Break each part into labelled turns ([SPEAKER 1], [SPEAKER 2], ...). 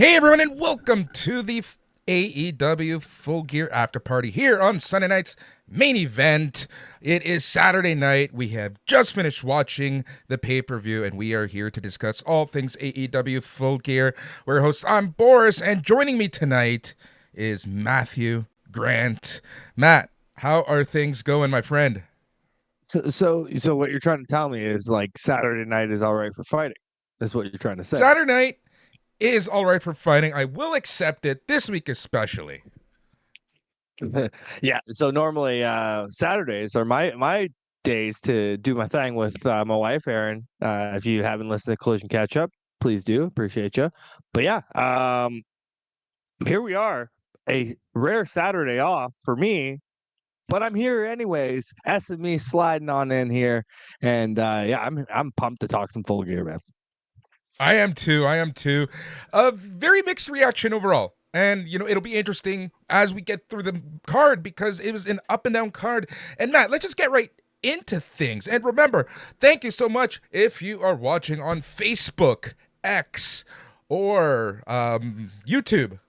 [SPEAKER 1] Hey everyone, and welcome to the AEW Full Gear After Party here on Sunday night's main event. It is Saturday night. We have just finished watching the pay-per-view, and we are here to discuss all things AEW Full Gear. We're your hosts. I'm Boris, and joining me tonight is Matthew Grant. Matt, how are things going, my friend?
[SPEAKER 2] So what you're trying to tell me is like Saturday night is all right for fighting. That's what you're trying to say.
[SPEAKER 1] Saturday night is all right for fighting. I will accept it this week especially.
[SPEAKER 2] Yeah. So normally Saturdays are my days to do my thing with my wife Erin. If you haven't listened to Collision Catch Up, please do. Appreciate you. But yeah, here we are. A rare Saturday off for me, but I'm here anyways. SNME sliding on in here, and yeah, I'm pumped to talk some full gear, man.
[SPEAKER 1] I am too. I am too. A very mixed reaction overall. And, it'll be interesting as we get through the card because it was an up and down card. And Matt, let's just get right into things. And remember, thank you so much if you are watching on Facebook, X, or YouTube.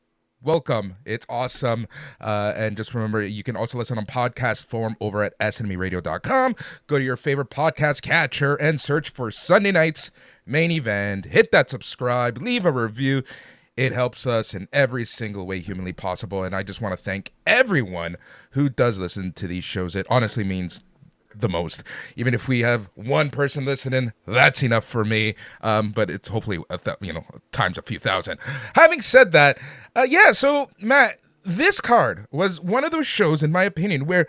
[SPEAKER 1] Welcome. It's awesome. And just remember, you can also listen on podcast form over at snmeradio.com. Go to your favorite podcast catcher and search for Sunday Night's Main Event. Hit that subscribe, leave a review. It helps us in every single way humanly possible. And I just want to thank everyone who does listen to these shows. It honestly means the most. Even if we have one person listening, that's enough for me. But it's hopefully times a few thousand. Having said that, yeah. So Matt, this card was one of those shows, in my opinion, where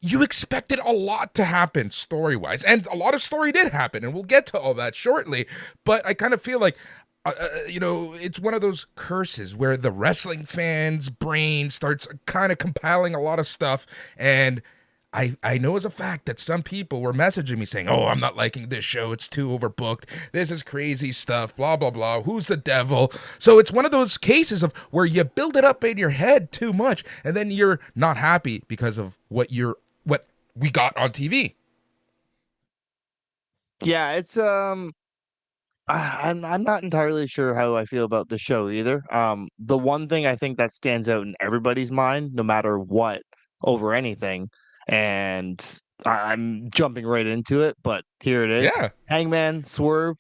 [SPEAKER 1] you expected a lot to happen story-wise, and a lot of story did happen, and we'll get to all that shortly. But I kind of feel like it's one of those curses where the wrestling fans' brain starts kind of compiling a lot of stuff, and I know as a fact that some people were messaging me saying, "Oh, I'm not liking this show. It's too overbooked. This is crazy stuff, blah, blah, blah. Who's the devil?" So it's one of those cases of where you build it up in your head too much, and then you're not happy because of what we got on TV.
[SPEAKER 2] Yeah, it's I'm not entirely sure how I feel about the show either. The one thing I think that stands out in everybody's mind, no matter what, over anything, and I'm jumping right into it, but here it is:
[SPEAKER 1] Yeah.
[SPEAKER 2] Hangman Swerve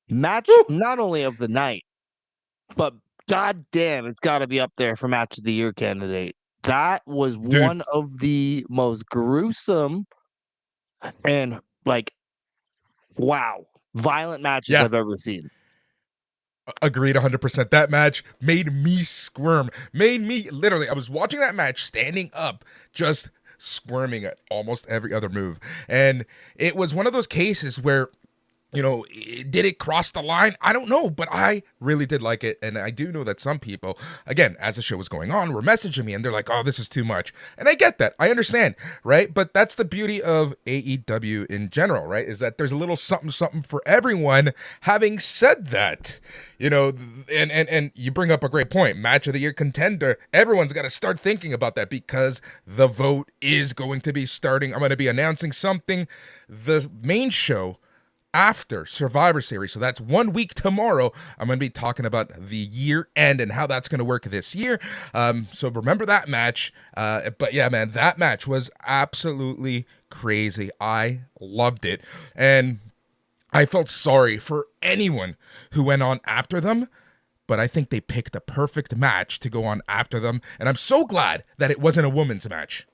[SPEAKER 2] match,
[SPEAKER 1] Woo.
[SPEAKER 2] not only of the night, but god damn, it's got to be up there for match of the year candidate. That was
[SPEAKER 1] Dude,
[SPEAKER 2] one of the most gruesome and like wow, violent matches
[SPEAKER 1] yeah,
[SPEAKER 2] I've ever seen.
[SPEAKER 1] agreed 100%. That match made me squirm. Made me literally, I was watching that match standing up, just squirming at almost every other move. And it was one of those cases where did it cross the line? I don't know, but I really did like it. And I do know that some people, again, as the show was going on, were messaging me and they're like, "Oh, this is too much." And I get that. I understand, right? But that's the beauty of AEW in general, right? Is that there's a little something, something for everyone. Having said that, and you bring up a great point. Match of the year contender. Everyone's got to start thinking about that because the vote is going to be starting. I'm going to be announcing something. The main show after Survivor Series. So that's 1 week tomorrow. I'm going to be talking about the year end and how that's going to work this year. So remember that match. But yeah, man, that match was absolutely crazy. I loved it. And I felt sorry for anyone who went on after them. But I think they picked the perfect match to go on after them. And I'm so glad that it wasn't a women's match.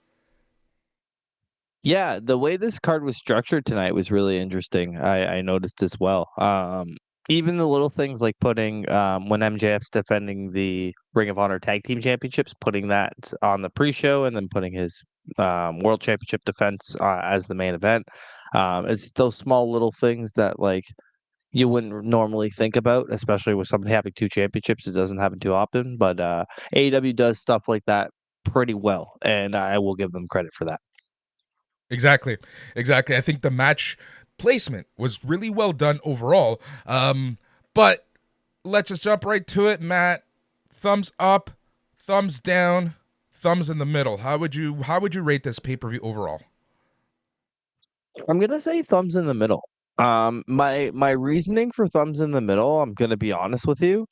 [SPEAKER 2] Yeah, the way this card was structured tonight was really interesting. I noticed as well. Even the little things like putting when MJF's defending the Ring of Honor Tag Team Championships, putting that on the pre-show and then putting his World Championship defense as the main event. It's those small little things that like you wouldn't normally think about, especially with somebody having two championships. It doesn't happen too often, but AEW does stuff like that pretty well, and I will give them credit for that.
[SPEAKER 1] Exactly. Exactly. I think the match placement was really well done overall. But let's just jump right to it, Matt. Thumbs up, thumbs down, thumbs in the middle. How would you rate this pay-per-view overall?
[SPEAKER 2] I'm gonna say thumbs in the middle. My reasoning for thumbs in the middle, I'm gonna be honest with you.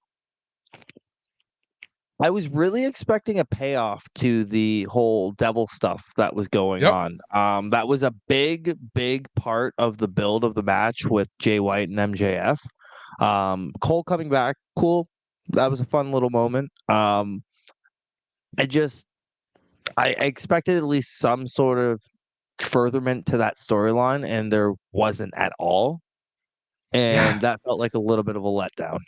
[SPEAKER 2] I was really expecting a payoff to the whole devil stuff that was going
[SPEAKER 1] Yep.
[SPEAKER 2] on. That was a big, big part of the build of the match with Jay White and MJF. Cole coming back, cool. That was a fun little moment. I just I expected at least some sort of furtherment to that storyline, and there wasn't at all.
[SPEAKER 1] Yeah.
[SPEAKER 2] And that felt like a little bit of a letdown.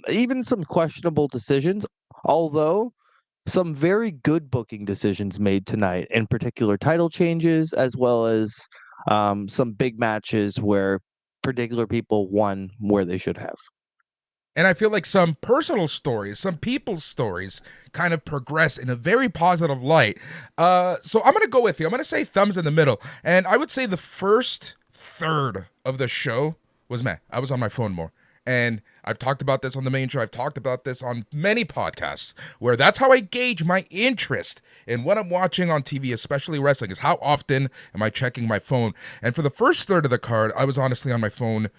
[SPEAKER 2] Even some questionable decisions, although some very good booking decisions made tonight, in particular title changes, as well as some big matches where particular people won where they should have.
[SPEAKER 1] And I feel like some personal stories, some people's stories kind of progress in a very positive light. So I'm going to go with you. I'm going to say thumbs in the middle. And I would say the first third of the show was meh. I was on my phone more. And I've talked about this on the main show. I've talked about this on many podcasts where that's how I gauge my interest in what I'm watching on TV, especially wrestling, is how often am I checking my phone. And for the first third of the card, I was honestly on my phone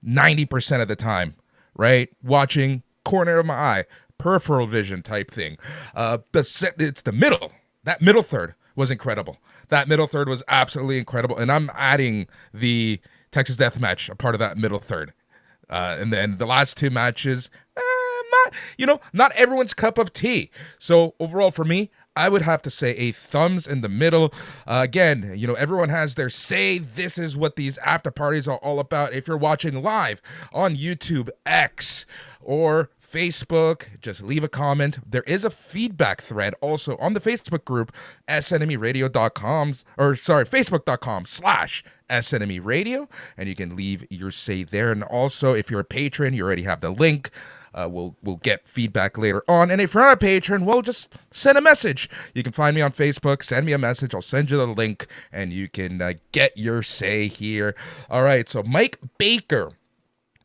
[SPEAKER 1] 90% of the time, right? Watching corner of my eye, peripheral vision type thing. It's the middle. That middle third was incredible. That middle third was absolutely incredible. And I'm adding the Texas Death Match, a part of that middle third. And then the last two matches, not everyone's cup of tea. So overall for me, I would have to say a thumbs in the middle. Again, everyone has their say. This is what these after parties are all about. If you're watching live on YouTube, X, or Facebook, just leave a comment. There is a feedback thread also on the Facebook group, facebook.com/SNME radio, and you can leave your say there. And also, if you're a patron, you already have the link. We'll get feedback later on. And if you're not a patron, well, just send a message. You can find me on Facebook. Send me a message. I'll send you the link, and you can get your say here. All right. So Mike Baker,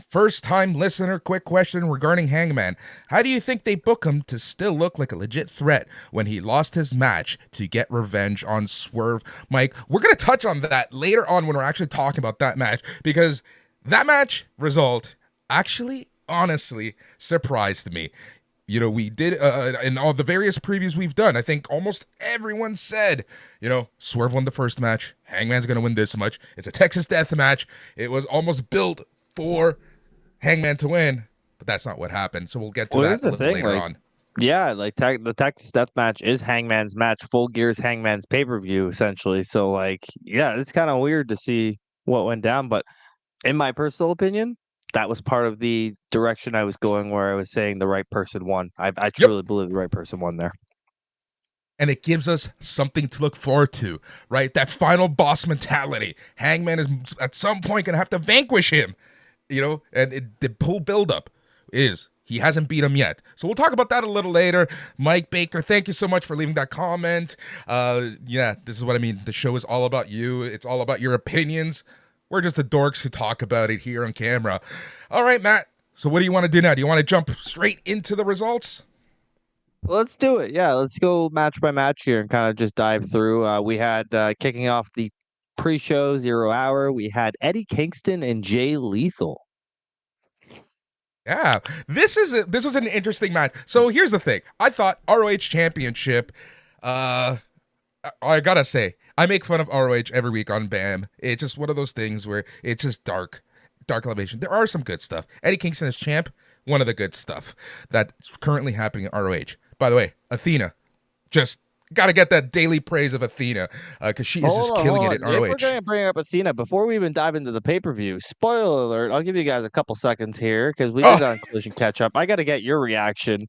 [SPEAKER 1] first time listener, quick question regarding Hangman. How do you think they book him to still look like a legit threat when he lost his match to get revenge on Swerve? Mike, we're going to touch on that later on when we're actually talking about that match, because that match result actually honestly surprised me. We did in all the various previews we've done, I think almost everyone said, Swerve won the first match, Hangman's going to win this much. It's a Texas death match. It was almost built for Hangman to win, but that's not what happened. So we'll get to that a little later on.
[SPEAKER 2] Yeah, like the Texas Death Match is Hangman's match. Full Gear's Hangman's pay-per-view, essentially. So, yeah, it's kind of weird to see what went down. But in my personal opinion, that was part of the direction I was going, where I was saying the right person won. I
[SPEAKER 1] Yep.
[SPEAKER 2] truly believe the right person won there.
[SPEAKER 1] And it gives us something to look forward to, right? That final boss mentality. Hangman is at some point going to have to vanquish him, and the whole buildup is he hasn't beat him yet. So we'll talk about that a little later. Mike Baker, thank you so much for leaving that comment. This is what I mean. The show is all about you. It's all about your opinions. We're just the dorks who talk about it here on camera. All right, Matt. So what do you want to do now? Do you want to jump straight into the results?
[SPEAKER 2] Let's do it. Yeah, let's go match by match here and kind of just dive through. We had kicking off the pre-show 0 hour. We had Eddie Kingston and Jay Lethal.
[SPEAKER 1] Yeah, this was an interesting match. So here's the thing. I thought ROH Championship. I gotta say, I make fun of ROH every week on BAM. It's just one of those things where it's just dark elevation. There are some good stuff. Eddie Kingston is champ. One of the good stuff that's currently happening in ROH. By the way, Athena, just gotta get that daily praise of Athena because she is just killing it in ROH.
[SPEAKER 2] If we're gonna bring up Athena, before we even dive into the pay-per-view, spoiler alert, I'll give you guys a couple seconds here because we did on Collision Catch Up. I gotta get your reaction.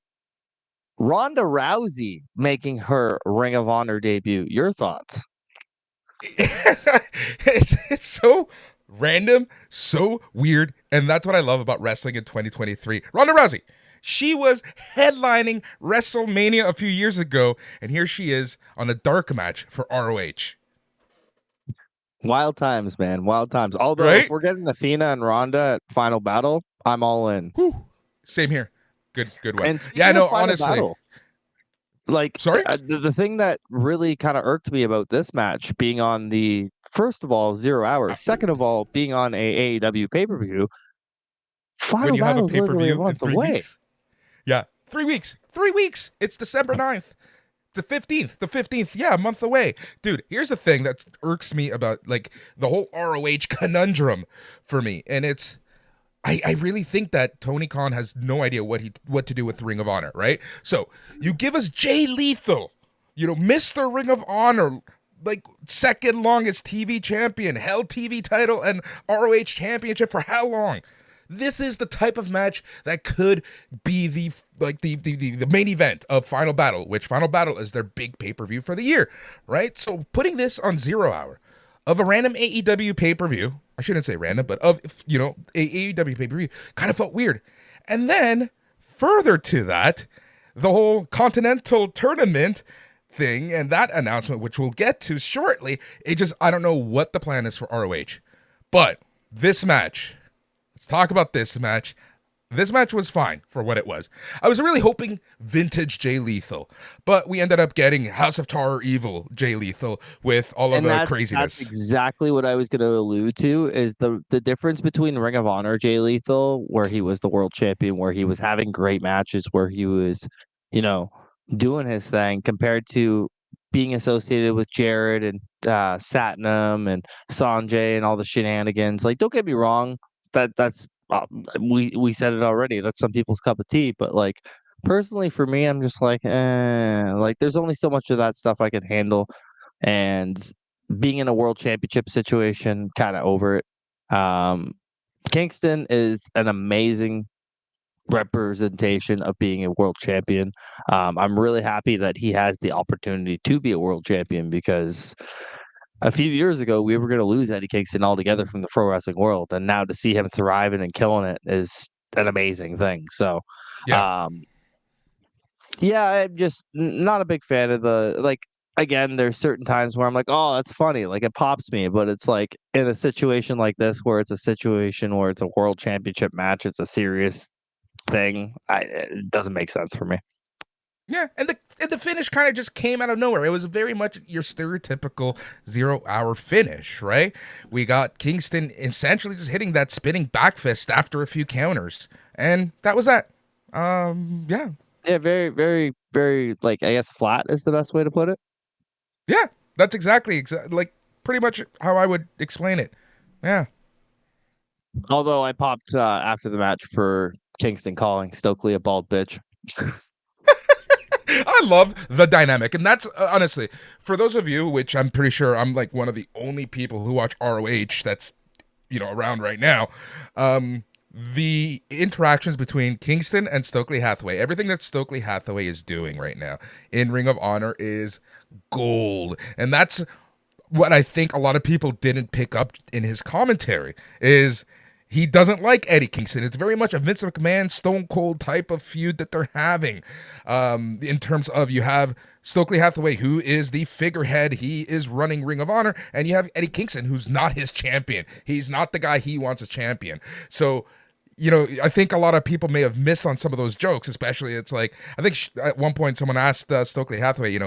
[SPEAKER 2] Ronda Rousey making her Ring of Honor debut. Your thoughts?
[SPEAKER 1] It's so random, so weird, and that's what I love about wrestling in 2023. Ronda Rousey, she was headlining WrestleMania a few years ago, and here she is on a dark match for ROH.
[SPEAKER 2] Wild times, man. Wild times. Although,
[SPEAKER 1] right?
[SPEAKER 2] If we're getting Athena and Ronda at Final Battle, I'm all in.
[SPEAKER 1] Whew. Same here. Good one.
[SPEAKER 2] And honestly. Battle,
[SPEAKER 1] sorry?
[SPEAKER 2] The thing that really kind of irked me about this match being on the, first of all, 0 hours, second of all, being on a AEW pay-per-view, Final Battle is literally a month away.
[SPEAKER 1] Yeah. 3 weeks. 3 weeks. It's December 9th. The 15th. The 15th. Yeah, a month away. Dude, here's the thing that irks me about like the whole ROH conundrum for me. And it's I really think that Tony Khan has no idea what to do with Ring of Honor, right? So you give us Jay Lethal, Mr. Ring of Honor, like second longest TV champion, held TV title and ROH championship for how long? This is the type of match that could be the main event of Final Battle, which Final Battle is their big pay-per-view for the year, right? So putting this on 0 hour of a random AEW pay-per-view, I shouldn't say random, but of a AEW pay-per-view kind of felt weird. And then further to that, the whole Continental Tournament thing and that announcement, which we'll get to shortly, I don't know what the plan is for ROH. But this match, let's talk about this match. This match was fine for what it was. I was really hoping vintage Jay Lethal, but we ended up getting House of Terror Evil Jay Lethal with all of the craziness.
[SPEAKER 2] That's exactly what I was going to allude to is the difference between Ring of Honor Jay Lethal, where he was the world champion, where he was having great matches, where he was, you know, doing his thing, compared to being associated with Jared and Satnam and Sanjay and all the shenanigans. Like, don't get me wrong, that's we said it already. That's some people's cup of tea, but like personally for me, I'm just like, like there's only so much of that stuff I can handle, and being in a world championship situation, kind of over it. Kingston is an amazing representation of being a world champion. I'm really happy that he has the opportunity to be a world champion because a few years ago we were going to lose Eddie Kingston altogether from the pro wrestling world, and now to see him thriving and killing it is an amazing thing. So,
[SPEAKER 1] Yeah.
[SPEAKER 2] um, yeah, I'm just not a big fan of the like. Again, there's certain times where I'm like, oh, that's funny, like it pops me, but it's like in a situation like this where it's a situation where it's a world championship match, it's a serious thing. It doesn't make sense for me.
[SPEAKER 1] Yeah, and the finish kind of just came out of nowhere. It was very much your stereotypical 0 hour finish, right? We got Kingston essentially just hitting that spinning back fist after a few counters, and that was that. Yeah,
[SPEAKER 2] Yeah, very, very, very like I guess flat is the best way to put it.
[SPEAKER 1] yeah, that's exactly like pretty much how I would explain it. Yeah.
[SPEAKER 2] Although I popped after the match for Kingston calling Stokely a bald bitch.
[SPEAKER 1] I love the dynamic, and that's honestly for those of you, which I'm pretty sure I'm like one of the only people who watch ROH that's around right now. The interactions between Kingston and Stokely Hathaway, everything that Stokely Hathaway is doing right now in Ring of Honor is gold, and that's what I think a lot of people didn't pick up in his commentary is he doesn't like Eddie Kingston. It's very much a Vince McMahon Stone Cold type of feud that they're having. In terms of you have Stokely Hathaway, who is the figurehead. He is running Ring of Honor. And you have Eddie Kingston, who's not his champion. He's not the guy he wants as champion. So, I think a lot of people may have missed on some of those jokes, especially it's like, I think at one point someone asked Stokely Hathaway,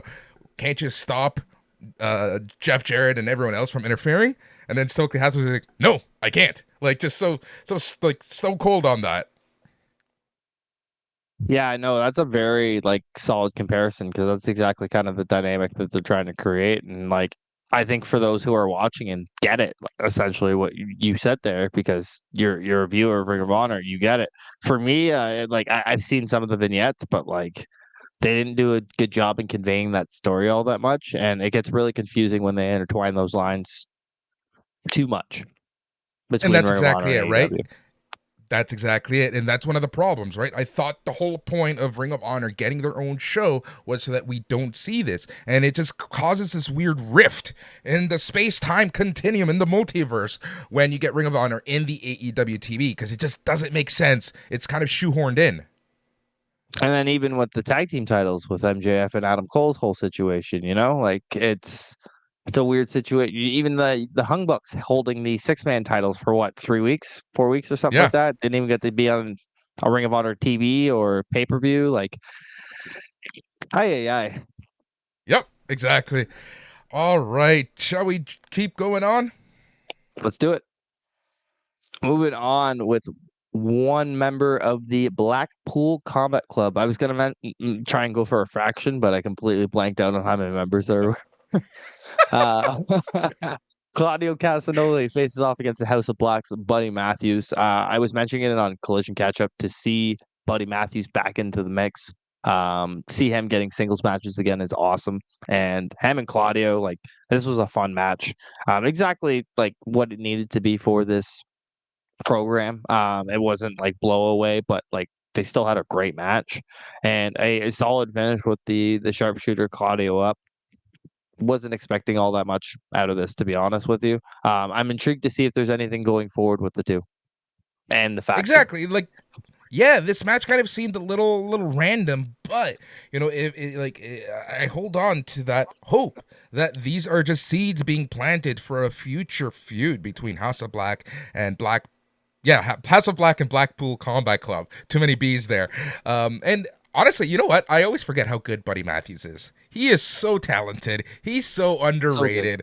[SPEAKER 1] can't you stop Jeff Jarrett and everyone else from interfering? And then Stokely Hathaway was like, no, I can't. Like, just so like so cold on that.
[SPEAKER 2] Yeah, I know that's a very like solid comparison because that's exactly kind of the dynamic that they're trying to create, and like I think for those who are watching and get it, essentially what you said there, because you're a viewer of Ring of Honor, you get it. For me, like I've seen some of the vignettes, but like they didn't do a good job in conveying that story all that much, and it gets really confusing when they intertwine those lines too much
[SPEAKER 1] And
[SPEAKER 2] between
[SPEAKER 1] that's
[SPEAKER 2] Ring of Honor
[SPEAKER 1] exactly
[SPEAKER 2] and
[SPEAKER 1] it, right?
[SPEAKER 2] AEW.
[SPEAKER 1] That's exactly it. And that's one of the problems, right? I thought the whole point of Ring of Honor getting their own show was so that we don't see this. And it just causes this weird rift in the space-time continuum in the multiverse when you get Ring of Honor in the AEW TV because it just doesn't make sense. It's kind of shoehorned in.
[SPEAKER 2] And then even with the tag team titles with MJF and Adam Cole's whole situation, like it's a weird situation. Even the Hung Bucks holding the 6-man titles for what, 3 weeks, 4 weeks or something
[SPEAKER 1] Yeah.
[SPEAKER 2] like that. Didn't even get to be on a Ring of Honor TV or pay-per-view. Like, aye.
[SPEAKER 1] Yep, exactly. All right. Shall we keep going on?
[SPEAKER 2] Let's do it. Moving on with one member of the Blackpool Combat Club. I was gonna try and go for a fraction, but I completely blanked out on how many members there were. Uh, Claudio Castagnoli faces off against the House of Black's Buddy Matthews. I was mentioning it on Collision Catch Up to see Buddy Matthews back into the mix. See him getting singles matches again is awesome. And him and Claudio, like, this was a fun match. Exactly like what it needed to be for this program. It wasn't like blow away, but like they still had a great match and a solid finish with the sharpshooter Claudio up. Wasn't expecting all that much out of this, to be honest with you. I'm intrigued to see if there's anything going forward with the two and the faction.
[SPEAKER 1] Exactly. Like, yeah, this match kind of seemed a little random, but I hold on to that hope that these are just seeds being planted for a future feud between House of Black and Black. Yeah, House of Black and Blackpool Combat Club. Too many B's there. And honestly, you know what? I always forget how good Buddy Matthews is. He is so talented. He's so
[SPEAKER 2] So good.
[SPEAKER 1] underrated.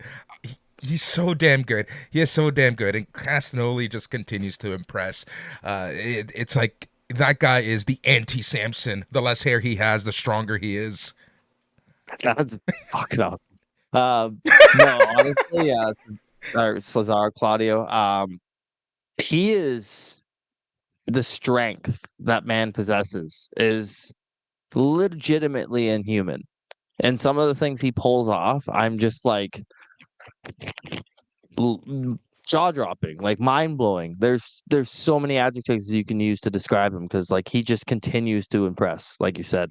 [SPEAKER 1] He's so damn good. He is so damn good, and Castagnoli just continues to impress. It's like that guy is the anti-Samson. The less hair he has, the stronger he is.
[SPEAKER 2] That's fucking awesome. No, honestly, Cesar Claudio. He is the strength that man possesses is legitimately inhuman. And some of the things he pulls off, I'm just like jaw dropping, like mind blowing. There's so many adjectives you can use to describe him because like he just continues to impress, like you said.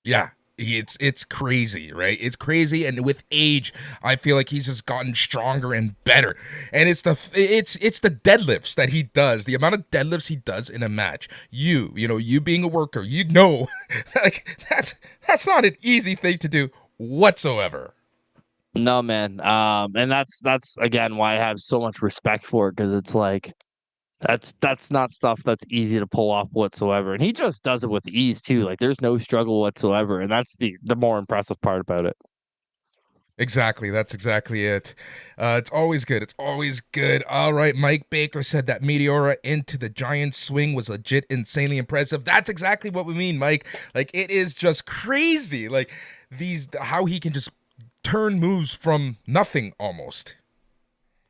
[SPEAKER 1] Yeah, it's crazy, right? It's crazy, and with age, I feel like he's just gotten stronger and better. And it's the deadlifts that he does, the amount of deadlifts he does in a match. You being a worker, like that's not an easy thing to do whatsoever.
[SPEAKER 2] No man. And that's again why I have so much respect for it because it's like that's not stuff that's easy to pull off whatsoever. And he just does it with ease too. Like there's no struggle whatsoever. And that's the more impressive part about it.
[SPEAKER 1] Exactly. That's exactly it. It's always good. It's always good. All right. Mike Baker said that Meteora into the giant swing was legit insanely impressive. That's exactly what we mean, Mike. Like, it is just crazy. Like, how he can just turn moves from nothing almost.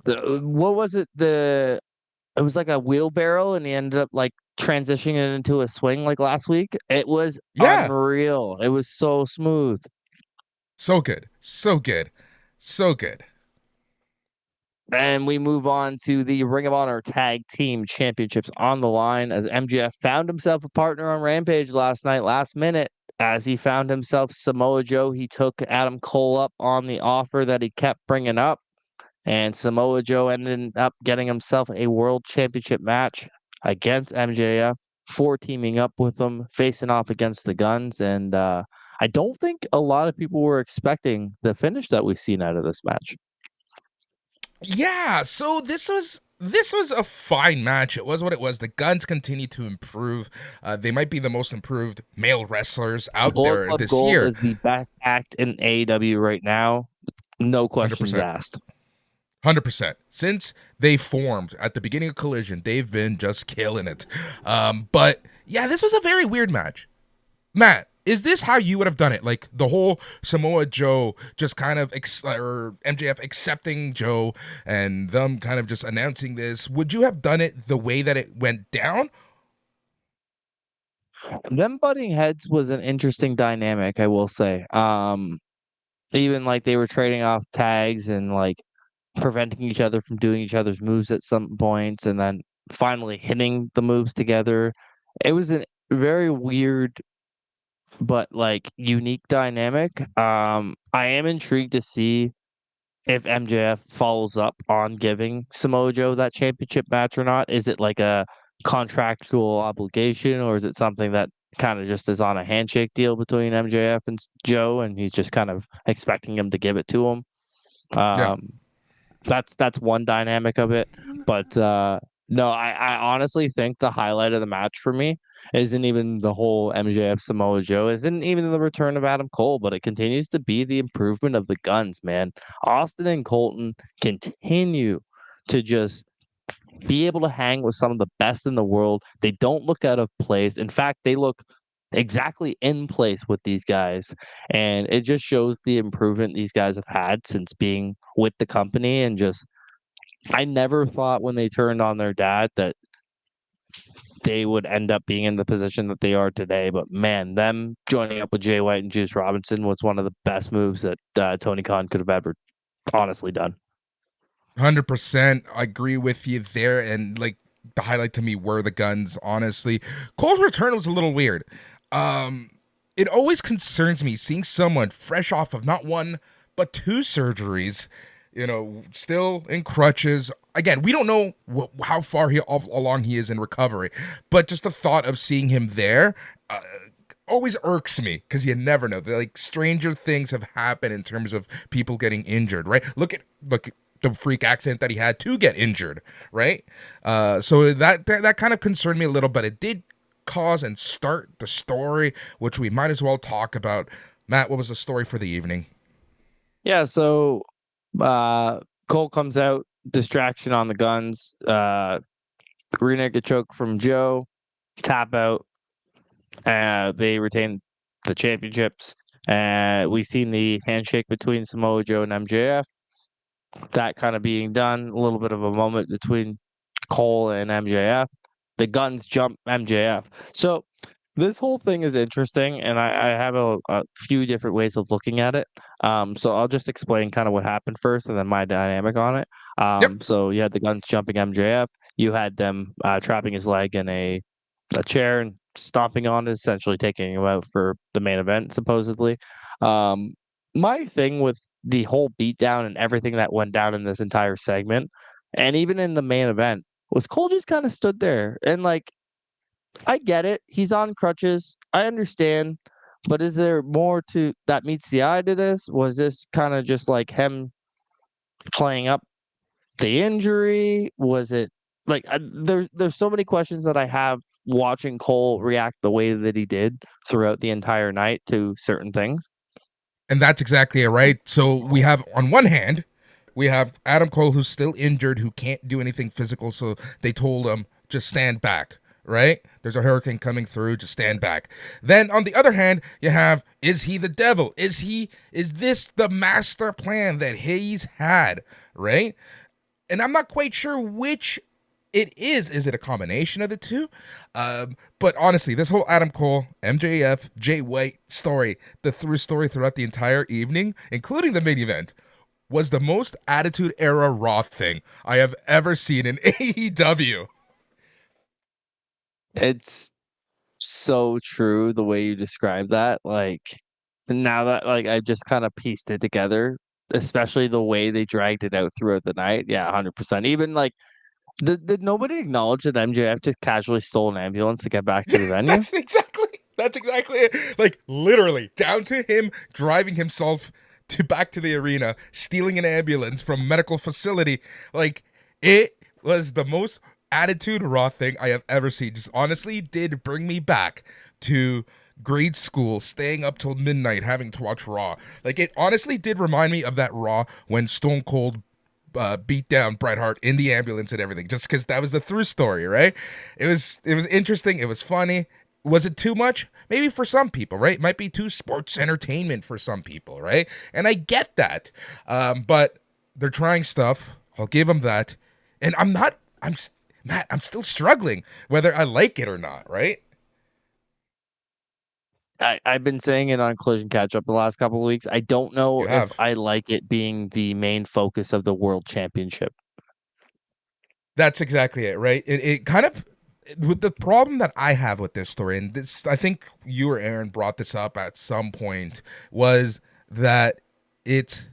[SPEAKER 2] What was it? It was like a wheelbarrow and he ended up like transitioning it into a swing like last week. It was
[SPEAKER 1] Yeah.
[SPEAKER 2] unreal. It was so smooth.
[SPEAKER 1] So good. So good. So good.
[SPEAKER 2] And we move on to the Ring of Honor Tag Team Championships on the line as MJF found himself a partner on Rampage last night, last minute. As he found himself Samoa Joe, he took Adam Cole up on the offer that he kept bringing up. And Samoa Joe ended up getting himself a world championship match against MJF for teaming up with them, facing off against the Guns. And I don't think a lot of people were expecting the finish that we've seen out of this match.
[SPEAKER 1] Yeah, so this was a fine match. It was what it was. The Guns continue to improve. They might be the most improved male wrestlers out
[SPEAKER 2] Bullet
[SPEAKER 1] there
[SPEAKER 2] Club
[SPEAKER 1] this
[SPEAKER 2] Gold
[SPEAKER 1] year.
[SPEAKER 2] is the best act in AEW right now. No questions
[SPEAKER 1] 100%.
[SPEAKER 2] asked.
[SPEAKER 1] 100%. Since they formed at the beginning of Collision, they've been just killing it. But yeah, this was a very weird match. Matt, is this how you would have done it? Like the whole Samoa Joe just kind of or MJF accepting Joe and them kind of just announcing this. Would you have done it the way that it went down?
[SPEAKER 2] Them butting heads was an interesting dynamic, I will say. Even like they were trading off tags and like preventing each other from doing each other's moves at some points and then finally hitting the moves together. It was a very weird but like unique dynamic. I am intrigued to see if MJF follows up on giving Samoa Joe that championship match or not. Is it like a contractual obligation or is it something that kind of just is on a handshake deal between MJF and Joe and he's just kind of expecting him to give it to him?
[SPEAKER 1] Yeah.
[SPEAKER 2] Um, that's one dynamic of it. But no, I honestly think the highlight of the match for me isn't even the whole MJF Samoa Joe, isn't even the return of Adam Cole, but it continues to be the improvement of the Guns, man. Austin and Colton continue to just be able to hang with some of the best in the world. They don't look out of place. In fact, they look exactly in place with these guys. And it just shows the improvement these guys have had since being with the company. And just, I never thought when they turned on their dad that they would end up being in the position that they are today. But man, them joining up with Jay White and Juice Robinson was one of the best moves that Tony Khan could have ever honestly done.
[SPEAKER 1] 100%. I agree with you there. And like the highlight to me were the guns, honestly. Cole's return was a little weird. Um, it always concerns me seeing someone fresh off of not one, but two surgeries, still in crutches. Again, we don't know how far along he is in recovery, but just the thought of seeing him there uh, always irks me because you never know. Like stranger things have happened in terms of people getting injured, right? Look the freak accident that he had to get injured, right? So that kind of concerned me a little, but it did cause and start the story, which we might as well talk about. Matt, what was the story for the evening?
[SPEAKER 2] Yeah, so uh Cole comes out, distraction on the guns, rear naked choke from Joe, tap out, they retain the championships. We seen the handshake between Samoa Joe and MJF. That kind of being done, a little bit of a moment between Cole and MJF. The guns jump MJF. So this whole thing is interesting, and I have a few different ways of looking at it. So I'll just explain kind of what happened first, and then my dynamic on it.
[SPEAKER 1] Yep.
[SPEAKER 2] So you had the guns jumping MJF. You had them trapping his leg in a chair and stomping on it, essentially taking him out for the main event, supposedly. Um, my thing with the whole beatdown and everything that went down in this entire segment, and even in the main event, was Cole just kind of stood there and like, I get it. He's on crutches. I understand. But is there more to that meets the eye to this? Was this kind of just like him playing up the injury? Was it like there's so many questions that I have watching Cole react the way that he did throughout the entire night to certain things.
[SPEAKER 1] And that's exactly it, right? So we have, on one hand, we have Adam Cole who's still injured, who can't do anything physical. So they told him, just stand back, right? There's a hurricane coming through, just stand back. Then on the other hand, you have, is he the devil? Is this the master plan that he's had, right? And I'm not quite sure which it is. Is it a combination of the two? But honestly, this whole Adam Cole, MJF, Jay White story, the through story throughout the entire evening, including the main event, was the most Attitude Era Raw thing I have ever seen in AEW.
[SPEAKER 2] It's so true the way you describe that. Like now that like I just kind of pieced it together, especially the way they dragged it out throughout the night. Yeah, 100%. Even like did nobody acknowledge that MJF just casually stole an ambulance to get back to the venue?
[SPEAKER 1] That's exactly it. Like literally down to him driving himself to back to the arena, stealing an ambulance from a medical facility. Like it was the most Attitude Raw thing I have ever seen. Just honestly did bring me back to grade school, staying up till midnight having to watch Raw. Like it honestly did remind me of that Raw when Stone Cold beat down Bret Hart in the ambulance and everything, just because that was the through story, right? It was interesting. It was funny. Was it too much? Maybe for some people, right? It might be too sports entertainment for some people, right? And I get that, but they're trying stuff. I'll give them that. And I'm not. Matt. I'm still struggling whether I like it or not, right?
[SPEAKER 2] I've been saying it on Collision Catch Up the last couple of weeks. I don't know
[SPEAKER 1] You
[SPEAKER 2] if
[SPEAKER 1] have.
[SPEAKER 2] I like it being the main focus of the World Championship.
[SPEAKER 1] That's exactly it, right? It kind of, with the problem that I have with this story, and this I think you or Aaron brought this up at some point, was that it's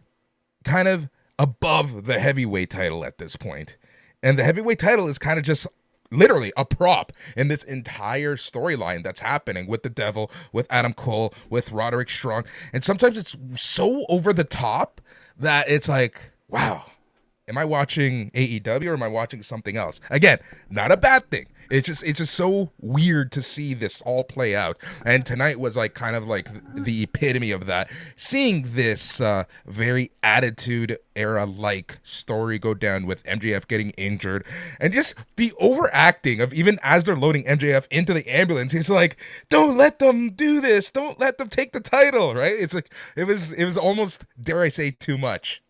[SPEAKER 1] kind of above the heavyweight title at this point. And the heavyweight title is kind of just literally a prop in this entire storyline that's happening with the devil, with Adam Cole, with Roderick Strong. And sometimes it's so over the top that it's like, wow, am I watching AEW or am I watching something else? Again, not a bad thing. It's just so weird to see this all play out. And tonight was like kind of like the epitome of that. Seeing this very attitude era like story go down with MJF getting injured and just the overacting of even as they're loading MJF into the ambulance, he's like, "Don't let them do this. Don't let them take the title." Right? It's like it was almost, dare I say, too much.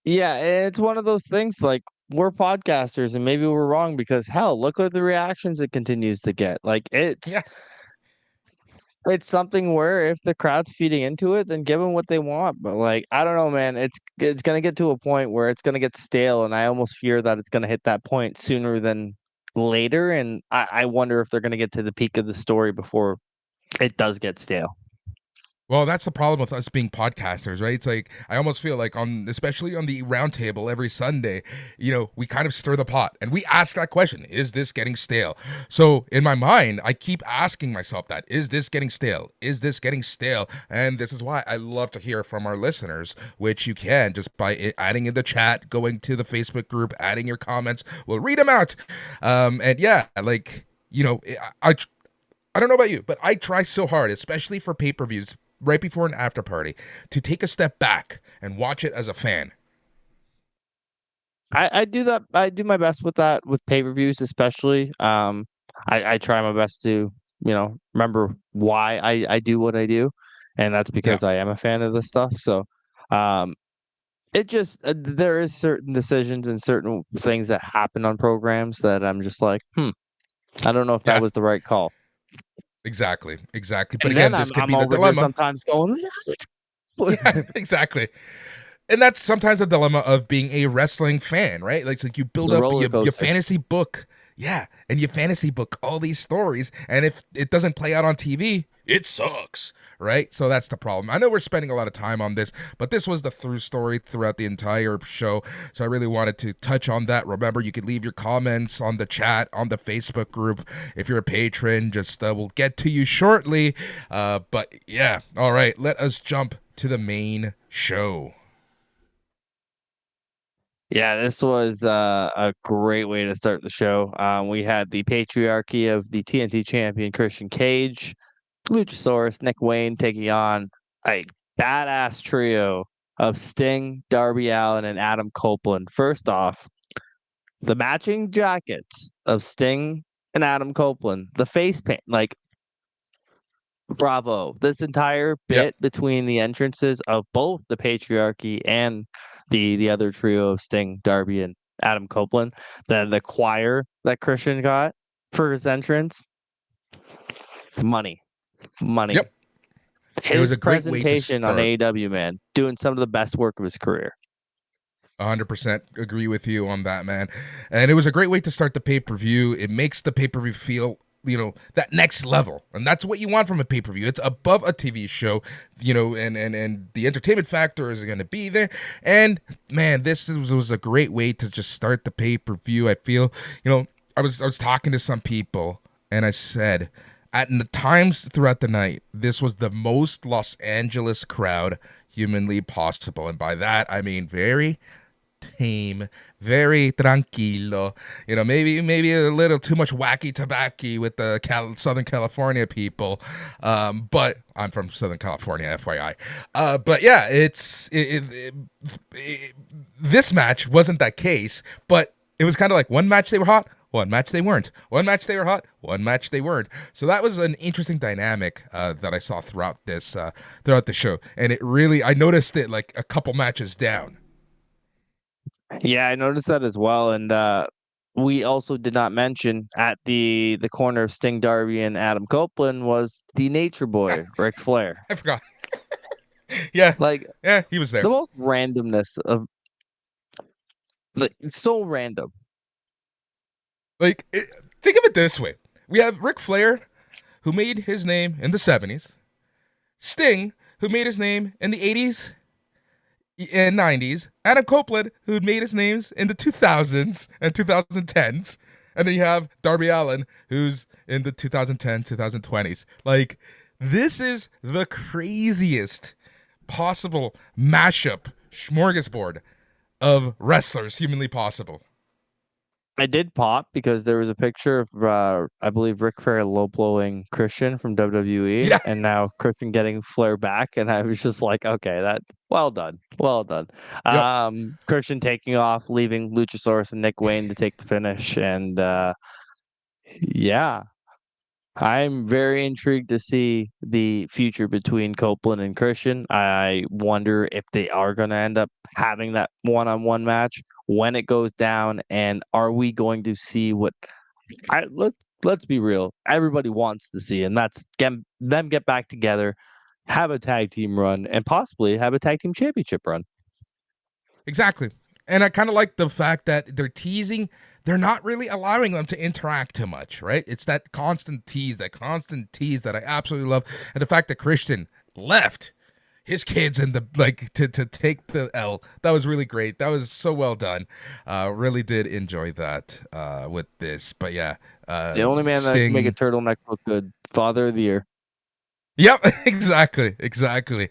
[SPEAKER 2] Yeah, it's one of those things like we're podcasters and maybe we're wrong because hell, look at the reactions it continues to get. Like
[SPEAKER 1] Yeah.
[SPEAKER 2] it's something where if the crowd's feeding into it, then give them what they want. But like I don't know, man, it's gonna get to a point where it's gonna get stale, and I almost fear that it's gonna hit that point sooner than later. And I wonder if they're gonna get to the peak of the story before it does get stale.
[SPEAKER 1] Well, that's the problem with us being podcasters, right? It's like I almost feel like especially on the roundtable every Sunday, we kind of stir the pot and we ask that question: Is this getting stale? So in my mind, I keep asking myself that: Is this getting stale? Is this getting stale? And this is why I love to hear from our listeners, which you can just by adding in the chat, going to the Facebook group, adding your comments. We'll read them out. And yeah, like I don't know about you, but I try so hard, especially for pay-per-views right before an after party, to take a step back and watch it as a fan.
[SPEAKER 2] I do that. I do my best with that with pay-per-views, especially. I try my best to, remember why I do what I do, and that's
[SPEAKER 1] Yeah.
[SPEAKER 2] because I am a fan of this stuff. So, um, it just there is certain decisions and certain things that happen on programs that I'm just like, I don't know if that
[SPEAKER 1] Yeah.
[SPEAKER 2] was the right call.
[SPEAKER 1] Exactly. Exactly. But
[SPEAKER 2] And then
[SPEAKER 1] again, this
[SPEAKER 2] I'm
[SPEAKER 1] could
[SPEAKER 2] I'm
[SPEAKER 1] be the
[SPEAKER 2] over here
[SPEAKER 1] dilemma.
[SPEAKER 2] sometimes going,
[SPEAKER 1] Yeah, exactly. And that's sometimes the dilemma of being a wrestling fan, right? Like, it's like you build
[SPEAKER 2] the
[SPEAKER 1] up
[SPEAKER 2] roller
[SPEAKER 1] your
[SPEAKER 2] coaster.
[SPEAKER 1] fantasy book. Yeah. And you fantasy book all these stories. And if it doesn't play out on TV, it sucks, right? So that's the problem. I know we're spending a lot of time on this, but this was the through story throughout the entire show. So I really wanted to touch on that. Remember, you can leave your comments on the chat, on the Facebook group. If you're a patron, just we'll get to you shortly. But yeah, all right, let us jump to the main show.
[SPEAKER 2] Yeah, this was a great way to start the show. We had the patriarchy of the TNT champion Christian Cage, Luchasaurus, Nick Wayne taking on a badass trio of Sting, Darby Allin, and Adam Copeland. First off, the matching jackets of Sting and Adam Copeland, the face paint, like bravo. This entire
[SPEAKER 1] Yep.
[SPEAKER 2] bit between the entrances of both the patriarchy and the other trio of Sting, Darby, and Adam Copeland, the choir that Christian got for his entrance, money, money.
[SPEAKER 1] Yep. It was
[SPEAKER 2] His
[SPEAKER 1] a great way to
[SPEAKER 2] presentation on
[SPEAKER 1] start.
[SPEAKER 2] AEW, man, doing some of the best work of his career.
[SPEAKER 1] 100% agree with you on that, man. And it was a great way to start the pay-per-view. It makes the pay-per-view feel, that next level. And that's what you want from a pay-per-view. It's above a TV show, and the entertainment factor is going to be there. And man, was a great way to just start the pay-per-view. I feel, I was talking to some people and I said at the times throughout the night, this was the most Los Angeles crowd humanly possible. And by that, I mean very tame, very tranquilo. Maybe a little too much wacky tobacco with the Southern California people. But I'm from Southern California, FYI. But yeah, this match wasn't that case, but it was kind of like one match they were hot, one match they weren't. One match they were hot, one match they weren't. So that was an interesting dynamic that I saw throughout the show, and I noticed it like a couple matches down.
[SPEAKER 2] Yeah, I noticed that as well. And we also did not mention at the corner of Sting, Darby, and Adam Copeland was the Nature Boy, Ric Flair.
[SPEAKER 1] I forgot. Yeah,
[SPEAKER 2] Like
[SPEAKER 1] yeah, he was there.
[SPEAKER 2] the most randomness of like it's so random.
[SPEAKER 1] Think of it this way: we have Ric Flair, who made his name in the '70s, Sting, who made his name in the '80s and '90s, Adam Copeland, who made his names in the 2000s and 2010s, and then you have Darby Allin, who's in the 2010, 2020s. Like, this is the craziest possible mashup smorgasbord of wrestlers humanly possible.
[SPEAKER 2] I did pop because there was a picture of I believe Ric Flair low blowing Christian from WWE,
[SPEAKER 1] Yeah,
[SPEAKER 2] and now Christian getting Flair back, and I was just like, okay, that well done, well done.
[SPEAKER 1] yep,
[SPEAKER 2] Christian taking off, leaving Luchasaurus and Nick Wayne to take the finish, and yeah, I'm very intrigued to see the future between Copeland and Christian. I wonder if they are going to end up having that one-on-one match when it goes down, and are we going to see what let's be real. Everybody wants to see, and that's them get back together, have a tag team run, and possibly have a tag team championship run.
[SPEAKER 1] exactly. And I kind of like the fact that they're teasing. They're not really allowing them to interact too much, right? It's that constant tease that I absolutely love. And the fact that Christian left his kids and the like to take the L. That was really great. That was so well done. Really did enjoy that with this. But yeah,
[SPEAKER 2] The only man that can make a
[SPEAKER 1] Sting.
[SPEAKER 2] turtleneck look good, Father of the Year.
[SPEAKER 1] Yep, exactly.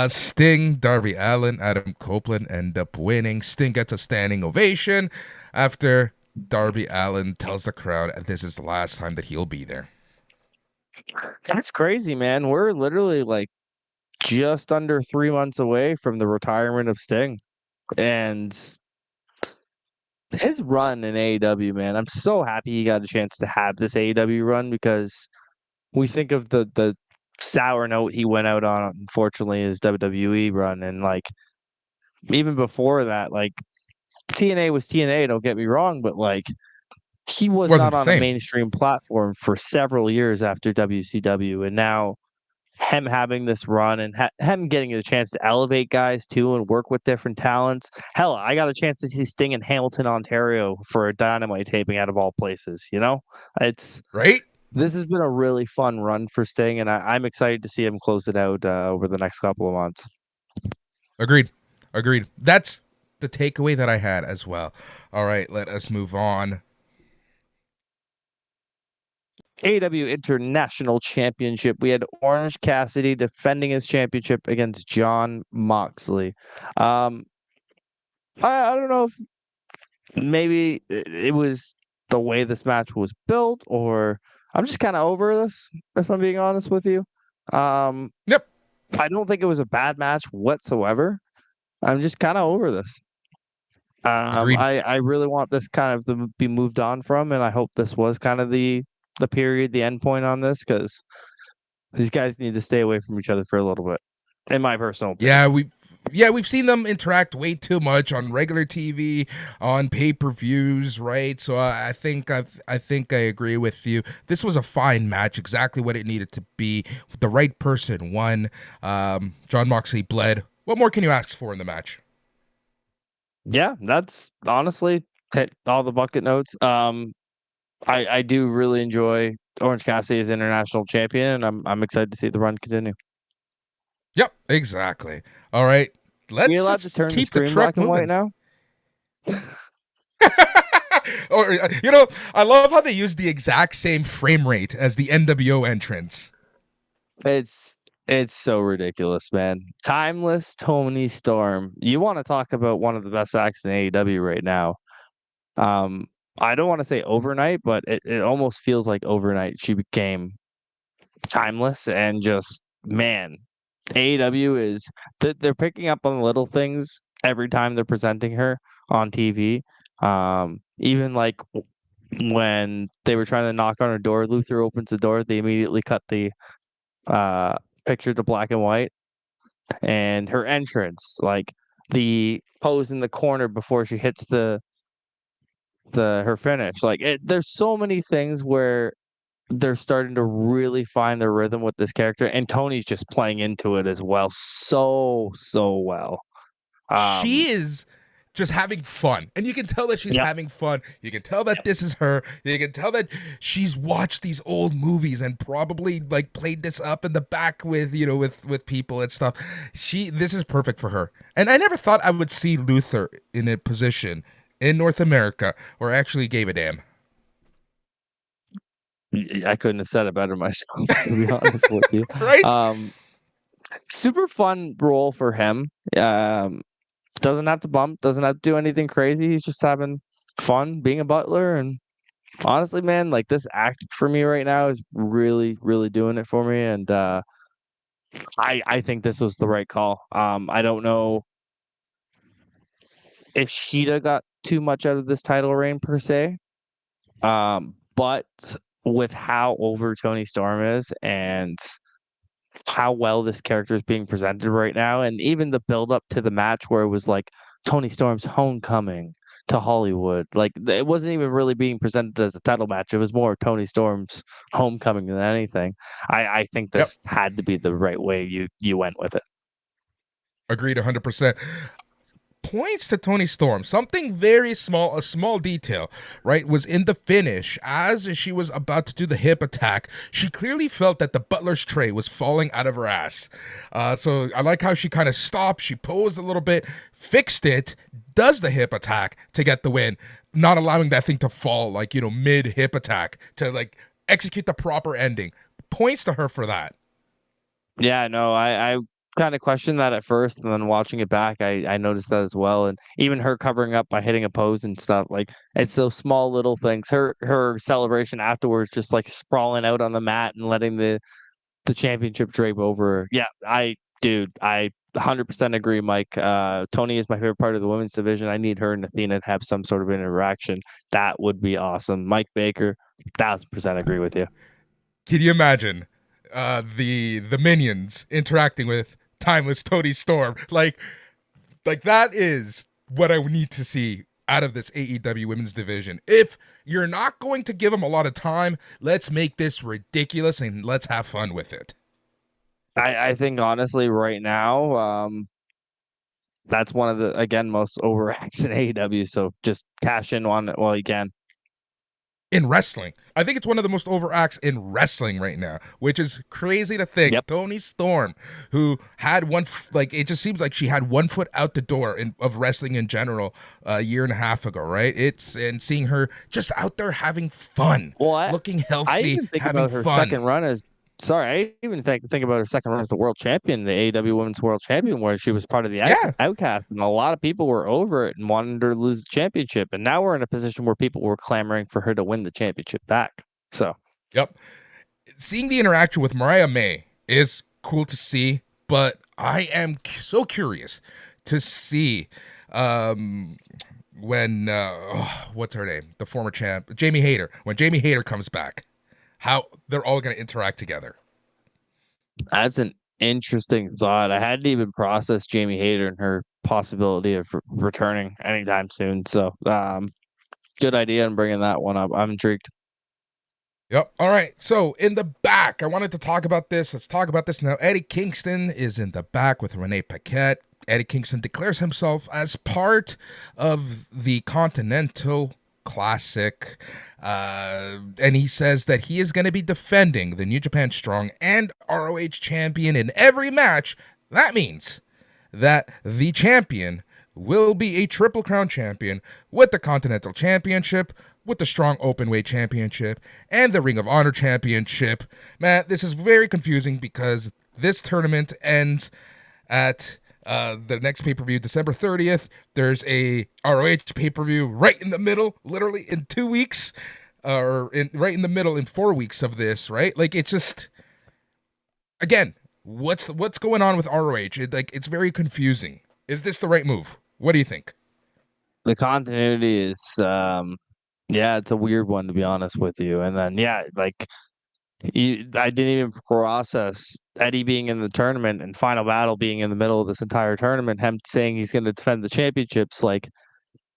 [SPEAKER 1] Sting, Darby Allin, Adam Copeland end up winning. Sting gets a standing ovation after Darby Allin tells the crowd this is the last time that he'll be there.
[SPEAKER 2] That's crazy, man. We're literally like just under 3 months away from the retirement of Sting. And his run in AEW, man, I'm so happy he got a chance to have this AEW run because we think of the sour note he went out on, unfortunately, his WWE run. And like even before that, like TNA was TNA, don't get me wrong, but like he was
[SPEAKER 1] Wasn't
[SPEAKER 2] not
[SPEAKER 1] the
[SPEAKER 2] on a
[SPEAKER 1] same,
[SPEAKER 2] mainstream platform for several years after WCW. And now him having this run and him getting a chance to elevate guys too and work with different talents. Hell, I got a chance to see Sting in Hamilton, Ontario for a Dynamite taping out of all places. You know, it's
[SPEAKER 1] right?
[SPEAKER 2] this has been a really fun run for Sting, and I'm excited to see him close it out over the next couple of months.
[SPEAKER 1] Agreed. Agreed. That's the takeaway that I had as well. All right, let us move on.
[SPEAKER 2] AEW International Championship. We had Orange Cassidy defending his championship against John Moxley. Um, I don't know if maybe it was the way this match was built, or I'm just kind of over this, if I'm being honest with you. Um,
[SPEAKER 1] Yep,
[SPEAKER 2] I don't think it was a bad match whatsoever. I'm just kind of over this.
[SPEAKER 1] agreed.
[SPEAKER 2] I really want this kind of to be moved on from, and I hope this was kind of the period, the end point on this, because these guys need to stay away from each other for a little bit, in my personal opinion.
[SPEAKER 1] Yeah, we've seen them interact way too much on regular TV, on pay-per-views, right? So I think I agree with you. This was a fine match, exactly what it needed to be. The right person won. John Moxley bled. What more can you ask for in the match?
[SPEAKER 2] Yeah, that's honestly hit all the bucket notes. I do really enjoy Orange Cassidy as international champion, and I'm excited to see the run continue.
[SPEAKER 1] Yep, exactly. All right,
[SPEAKER 2] Are we
[SPEAKER 1] let's
[SPEAKER 2] allowed to
[SPEAKER 1] just
[SPEAKER 2] turn the
[SPEAKER 1] keep the
[SPEAKER 2] screen black
[SPEAKER 1] truck
[SPEAKER 2] and white
[SPEAKER 1] moving.
[SPEAKER 2] now?
[SPEAKER 1] Or I love how they use the exact same frame rate as the NWO entrance.
[SPEAKER 2] It's it's so ridiculous, man. Timeless Tony Storm. You want to talk about one of the best acts in AEW right now. Um, I don't want to say overnight, but it almost feels like overnight she became timeless and just man, AEW is they're picking up on little things every time they're presenting her on TV. Even like when they were trying to knock on her door, Luther opens the door, they immediately cut the uh picture to black and white, and her entrance, like the pose in the corner before she hits the her finish. Like there's so many things where they're starting to really find their rhythm with this character, and Tony's just playing into it as well, so well. Um,
[SPEAKER 1] She is just having fun, and you can tell that she's
[SPEAKER 2] yep,
[SPEAKER 1] having fun. You can tell that this is her. You can tell that she's watched these old movies and probably like played this up in the back with with people and stuff. This is perfect for her. And I never thought I would see Luther in a position in North America where I actually gave a damn.
[SPEAKER 2] I couldn't have said it better myself, to be honest with you.
[SPEAKER 1] Right?
[SPEAKER 2] Um, Super fun role for him. Doesn't have to bump, doesn't have to do anything crazy. He's just having fun being a butler. And honestly, man, like this act for me right now is really, really doing it for me. And I think this was the right call. I don't know if Sheeta got too much out of this title reign per se. But with how over Tony Storm is and how well this character is being presented right now, and even the build up to the match where it was like Tony Storm's homecoming to Hollywood. Like it wasn't even really being presented as a title match. It was more Tony Storm's homecoming than anything. I think
[SPEAKER 1] Yep.
[SPEAKER 2] this had to be the right way you went with it.
[SPEAKER 1] Agreed 100%. Points to Tony Storm. Something very small, a small detail, right, was in the finish. As she was about to do the hip attack, she clearly felt that the butler's tray was falling out of her ass. So I like how she kind of stopped, she posed a little bit, fixed it, does the hip attack to get the win, not allowing that thing to fall, like, mid hip attack to, like, execute the proper ending. Points to her for that.
[SPEAKER 2] Yeah, no, I kind of questioned that at first, and then watching it back, I noticed that as well. And even her covering up by hitting a pose and stuff, like it's those small little things. Her celebration afterwards, just like sprawling out on the mat and letting the championship drape over her. Yeah, I 100% agree, Mike. Tony is my favorite part of the women's division. I need her and Athena to have some sort of interaction. That would be awesome. Mike Baker, 1,000% agree with you.
[SPEAKER 1] Can you imagine the minions interacting with timeless Tony Storm? Like that is what I need to see out of this AEW women's division. If you're not going to give them a lot of time, let's make this ridiculous and let's have fun with it.
[SPEAKER 2] I think honestly, right now, that's one of the again most overacts in AEW. So just cash in on it while you can.
[SPEAKER 1] In wrestling, I think it's one of the most overacts in wrestling right now, which is crazy to think.
[SPEAKER 2] Yep.
[SPEAKER 1] Tony Storm, who had like it just seems like she had one foot out the door of wrestling in general a year and a half ago, right? And seeing her just out there having fun,
[SPEAKER 2] Well,
[SPEAKER 1] looking
[SPEAKER 2] I
[SPEAKER 1] healthy,
[SPEAKER 2] even think
[SPEAKER 1] having
[SPEAKER 2] about her
[SPEAKER 1] fun.
[SPEAKER 2] second run as sorry, I even think about her second run as the world champion, the AEW Women's World Champion, where she was part of the
[SPEAKER 1] Yeah.
[SPEAKER 2] outcast, and a lot of people were over it and wanted her to lose the championship. And now we're in a position where people were clamoring for her to win the championship back. So
[SPEAKER 1] Yep. Seeing the interaction with Mariah May is cool to see, but I am so curious to see um when what's her name? The former champ, Jamie Hayter. When Jamie Hayter comes back, how they're all going to interact together.
[SPEAKER 2] that's an interesting thought. I hadn't even processed Jamie Hayter and her possibility of returning anytime soon. So, good idea in bringing that one up. I'm intrigued.
[SPEAKER 1] Yep. All right. So in the back, I wanted to talk about this. Let's talk about this now. Eddie Kingston is in the back with Renee Paquette. Eddie Kingston declares himself as part of the Continental Classic. And he says that he is going to be defending the New Japan Strong and ROH champion in every match. That means that the champion will be a Triple Crown champion with the Continental Championship, with the Strong Openweight Championship, and the Ring of Honor Championship. Man, this is very confusing because this tournament ends at the next pay-per-view, December 30th. There's a ROH pay-per-view right in the middle, literally in 2 weeks, right in the middle in 4 weeks of this, right? Like it's just, again, what's going on with ROH? It's very confusing. Is this the right move? What do you think?
[SPEAKER 2] The continuity is, yeah, it's a weird one to be honest with you. And then, yeah, like I didn't even process Eddie being in the tournament and Final Battle being in the middle of this entire tournament. Him saying he's going to defend the championships, like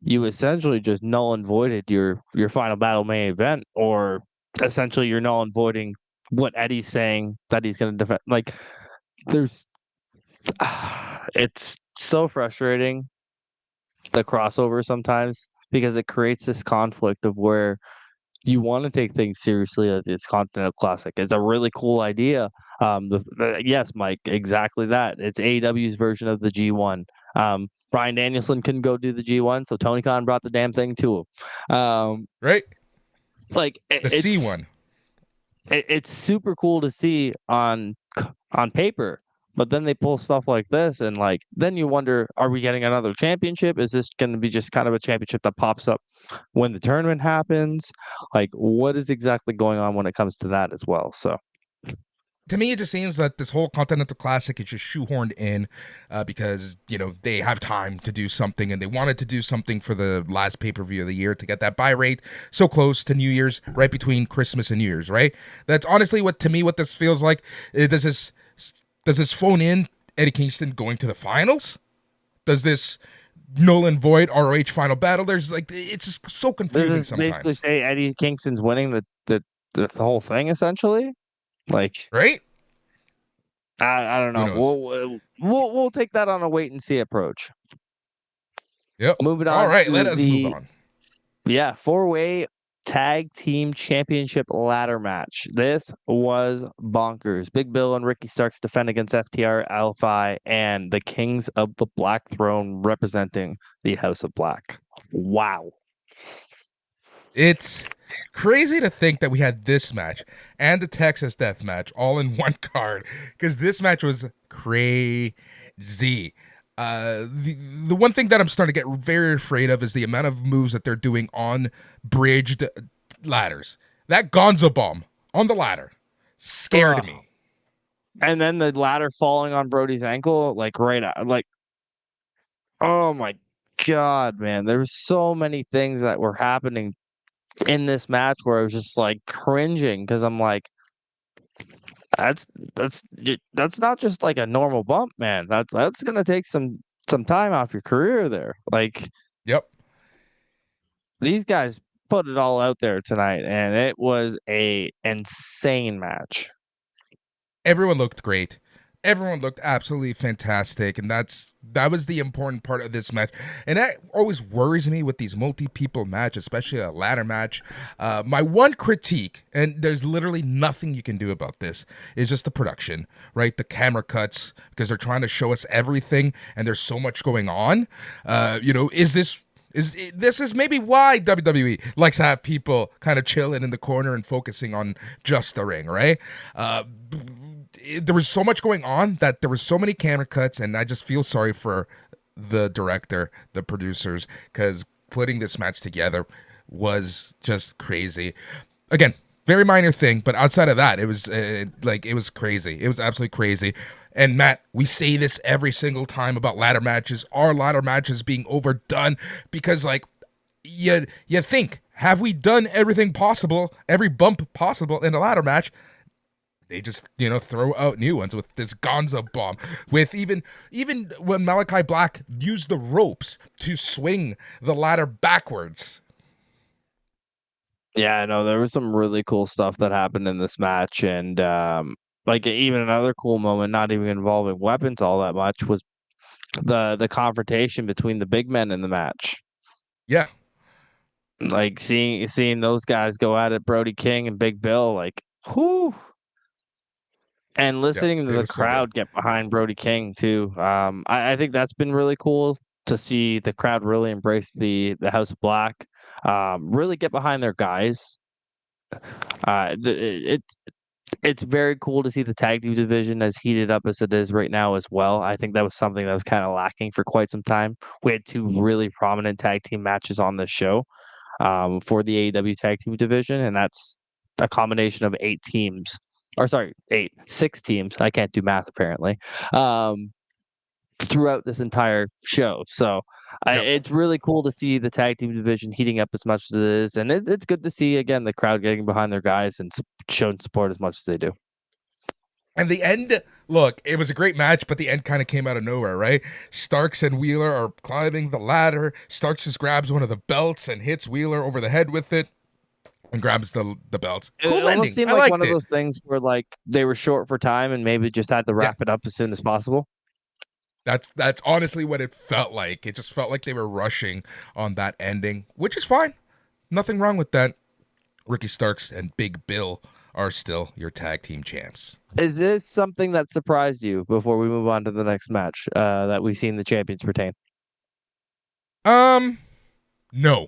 [SPEAKER 2] you essentially just null and voided your Final Battle main event, or essentially you're null and voiding what Eddie's saying that he's going to defend. Like there's, it's so frustrating the crossover sometimes because it creates this conflict of where you want to take things seriously as it's Continental Classic. It's a really cool idea. Yes, Mike, exactly that. It's AEW's version of the G1. Brian Danielson couldn't go do the G1, so Tony Khan brought the damn thing to him.
[SPEAKER 1] Right?
[SPEAKER 2] Like
[SPEAKER 1] The C1.
[SPEAKER 2] it's super cool to see on paper, But then they pull stuff like this, and like then you wonder, are we getting another championship? Is this going to be just kind of a championship that pops up when the tournament happens? Like, what is exactly going on when it comes to that as well? So
[SPEAKER 1] To me, it just seems that this whole Continental Classic is just shoehorned in because, they have time to do something and they wanted to do something for the last pay per view of the year to get that buy rate so close to New Year's, right between Christmas and New Year's, right? That's honestly what this feels like. Does this phone in Eddie Kingston going to the finals? Does this null and void ROH final battle? There's like, it's just so
[SPEAKER 2] does
[SPEAKER 1] confusing
[SPEAKER 2] this basically
[SPEAKER 1] sometimes,
[SPEAKER 2] say Eddie Kingston's winning the whole thing essentially? Like,
[SPEAKER 1] right?
[SPEAKER 2] I don't
[SPEAKER 1] Who
[SPEAKER 2] know.
[SPEAKER 1] knows?
[SPEAKER 2] We'll take that on a wait and see approach.
[SPEAKER 1] Yep.
[SPEAKER 2] Moving
[SPEAKER 1] All
[SPEAKER 2] on
[SPEAKER 1] right, let
[SPEAKER 2] to
[SPEAKER 1] us move
[SPEAKER 2] the
[SPEAKER 1] on.
[SPEAKER 2] four-way tag team championship ladder match. This was bonkers. Big Bill and Ricky Starks defend against FTR, Alpha, and the Kings of the Black Throne representing the House of Black. Wow.
[SPEAKER 1] It's crazy to think that we had this match and the Texas Death Match all in one card because this match was crazy. The one thing that I'm starting to get very afraid of is the amount of moves that they're doing on bridged ladders. That Gonzo bomb on the ladder scared
[SPEAKER 2] Ugh.
[SPEAKER 1] me.
[SPEAKER 2] And then the ladder falling on Brody's ankle, like right out, like, oh my God, man. There were so many things that were happening in this match where I was just like cringing because I'm like, that's that's not just like a normal bump, man. That's gonna take some time off your career there. Like
[SPEAKER 1] Yep.
[SPEAKER 2] these guys put it all out there tonight, and it was a insane match.
[SPEAKER 1] Everyone looked great. Everyone looked absolutely fantastic, and that was the important part of this match. And that always worries me with these multi-people match, especially a ladder match. My one critique, and there's literally nothing you can do about this, is just the production, right? The camera cuts because they're trying to show us everything, and there's so much going on. This is maybe why WWE likes to have people kind of chilling in the corner and focusing on just the ring, right? There was so much going on that there was so many camera cuts, and I just feel sorry for the director, the producers, because putting this match together was just crazy. Again, very minor thing, but outside of that, it was it was crazy. It was absolutely crazy. And Matt, we say this every single time about ladder matches. Are ladder matches being overdone? Because you think, have we done everything possible, every bump possible in a ladder match? They just throw out new ones with this Gonza bomb, with even when Malachi Black used the ropes to swing the ladder backwards.
[SPEAKER 2] Yeah, I know there was some really cool stuff that happened in this match, and like even another cool moment, not even involving weapons all that much, was the confrontation between the big men in the match.
[SPEAKER 1] Yeah,
[SPEAKER 2] Like seeing those guys go at it, Brody King and Big Bill, like whoo, and
[SPEAKER 1] yeah,
[SPEAKER 2] listening to
[SPEAKER 1] it
[SPEAKER 2] the
[SPEAKER 1] was so good.
[SPEAKER 2] crowd get behind Brody King too. I think that's been really cool to see the crowd really embrace the House of Black, really get behind their guys. It's very cool to see the tag team division as heated up as it is right now as well. I think that was something that was kind of lacking for quite some time. We had two really prominent tag team matches on this show for the AEW tag team division, and that's a combination of 8 teams. Or sorry, 6 teams. I can't do math apparently. Um, throughout this entire show. So
[SPEAKER 1] Yep.
[SPEAKER 2] it's really cool to see the tag team division heating up as much as it is, and it's good to see again the crowd getting behind their guys and showing support as much as they do.
[SPEAKER 1] And the end, look, it was a great match, but the end kind of came out of nowhere, right? Starks and Wheeler are climbing the ladder. Starks just grabs one of the belts and hits Wheeler over the head with it and grabs the belts.
[SPEAKER 2] It
[SPEAKER 1] Cool
[SPEAKER 2] almost
[SPEAKER 1] ending.
[SPEAKER 2] seemed
[SPEAKER 1] I
[SPEAKER 2] like one
[SPEAKER 1] liked
[SPEAKER 2] of
[SPEAKER 1] it.
[SPEAKER 2] those things where like they were short for time and maybe just had to
[SPEAKER 1] Yeah.
[SPEAKER 2] wrap it up as soon as possible.
[SPEAKER 1] That's honestly what it felt like. It just felt like they were rushing on that ending, which is fine. Nothing wrong with that. Ricky Starks and Big Bill are still your tag team champs.
[SPEAKER 2] Is this something that surprised you before we move on to the next match that we've seen the champions retain?
[SPEAKER 1] No.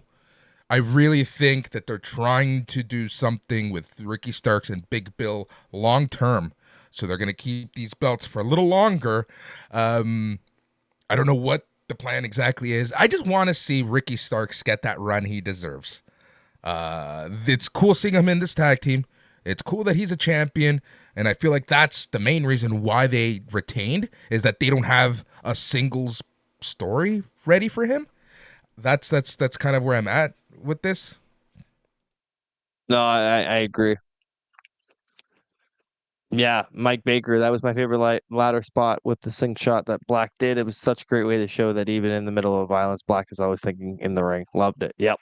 [SPEAKER 1] I really think that they're trying to do something with Ricky Starks and Big Bill long term. so they're going to keep these belts for a little longer. I don't know what the plan exactly is. I just want to see Ricky Starks get that run he deserves. It's cool seeing him in this tag team. It's cool that he's a champion, and I feel like that's the main reason why they retained, is that they don't have a singles story ready for him. That's kind of where I'm at with this.
[SPEAKER 2] No, I agree. Yeah, Mike Baker, that was my favorite ladder spot with the sink shot that Black did. It was such a great way to show that even in the middle of violence, Black is always thinking in the ring. Loved it. Yep.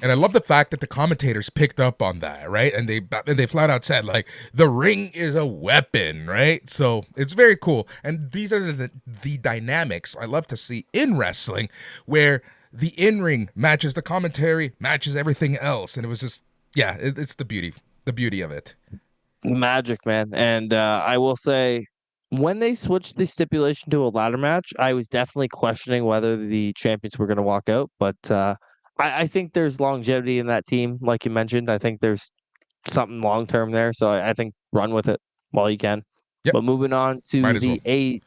[SPEAKER 1] And I love the fact that the commentators picked up on that, right? And they flat out said like the ring is a weapon, right? So it's very cool. And these are the dynamics I love to see in wrestling, where the in-ring matches the commentary, matches everything else, and it was just it's the beauty of it.
[SPEAKER 2] Magic, man. And I will say, when they switched the stipulation to a ladder match, I was definitely questioning whether the champions were going to walk out. But I think there's longevity in that team, like you mentioned. I think there's something long term there. So I think run with it while you can.
[SPEAKER 1] Yep,
[SPEAKER 2] But moving on
[SPEAKER 1] might
[SPEAKER 2] to
[SPEAKER 1] as well.
[SPEAKER 2] the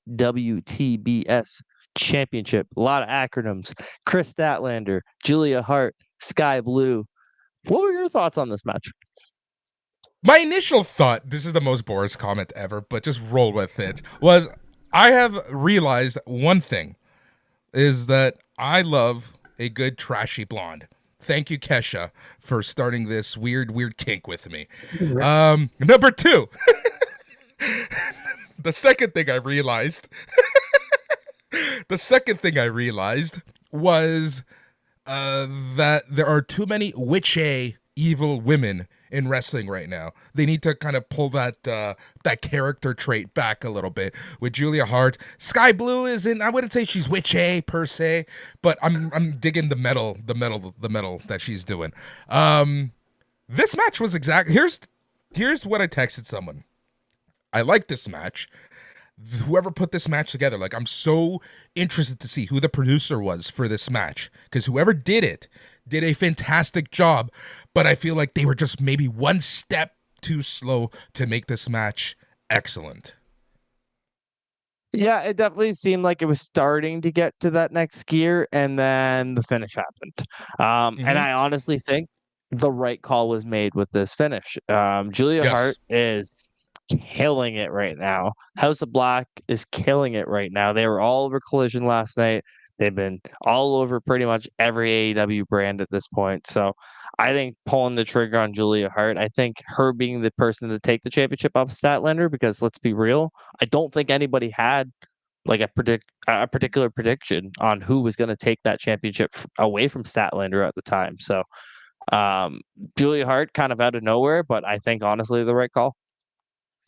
[SPEAKER 2] AEWTBS Championship, a lot of acronyms. Chris Statlander, Julia Hart, Sky Blue. What were your thoughts on this match?
[SPEAKER 1] My initial thought, this is the most Boris comment ever, but just roll with it, was I have realized one thing, is that I love a good trashy blonde. Thank you, Kesha, for starting this weird kink with me. Number two, the second thing I realized, was that there are too many witchy evil women in wrestling right now. They need to kind of pull that character trait back a little bit with Julia Hart. Sky Blue isn't. I wouldn't say she's witchy per se, but I'm digging the metal that she's doing. This match was here's what I texted someone. I like this match. Whoever put this match together, like, I'm so interested to see who the producer was for this match, because whoever did it did a fantastic job, but I feel like they were just maybe one step too slow to make this match excellent.
[SPEAKER 2] Yeah, it definitely seemed like it was starting to get to that next gear, and then the finish happened. And
[SPEAKER 1] Mm-hmm.
[SPEAKER 2] I honestly think the right call was made with this finish. Julia Hart
[SPEAKER 1] Yes.
[SPEAKER 2] is killing it right now. House of Black is killing it right now. They were all over Collision last night. They've been all over pretty much every AEW brand at this point. So I think pulling the trigger on Julia Hart, I think her being the person to take the championship off Statlander, because let's be real, I don't think anybody had like a particular prediction on who was going to take that championship away from Statlander at the time. So Julia Hart kind of out of nowhere, but I think honestly the right call.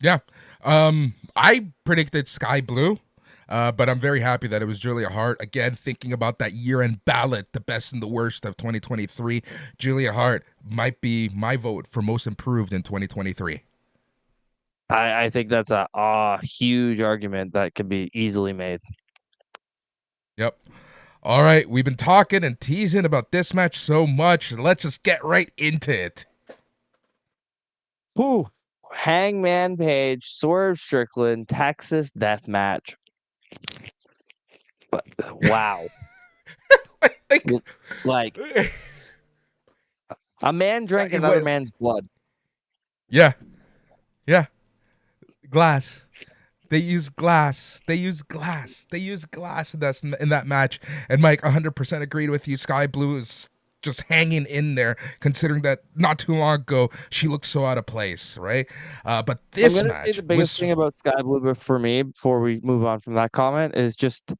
[SPEAKER 1] Yeah. I predicted Sky Blue, but I'm very happy that it was Julia Hart. Again, thinking about that year-end ballot, the best and the worst of 2023, Julia Hart might be my vote for most improved in 2023.
[SPEAKER 2] I think that's a huge argument that can be easily made.
[SPEAKER 1] Yep. All right, we've been talking and teasing about this match so much. Let's just get right into it.
[SPEAKER 2] Whew. Hangman Page, Swerve Strickland, Texas Death Match. Wow.
[SPEAKER 1] like,
[SPEAKER 2] Like a man drank another man's blood.
[SPEAKER 1] Yeah. Yeah. Glass. They use glass. They use glass. They use glass in that match. And Mike, 100% agreed with you. Sky Blue is just hanging in there, considering that not too long ago she looked so out of place, right? But this
[SPEAKER 2] I'm gonna say
[SPEAKER 1] match
[SPEAKER 2] the biggest thing about Sky Blue for me, before we move on from that comment, is just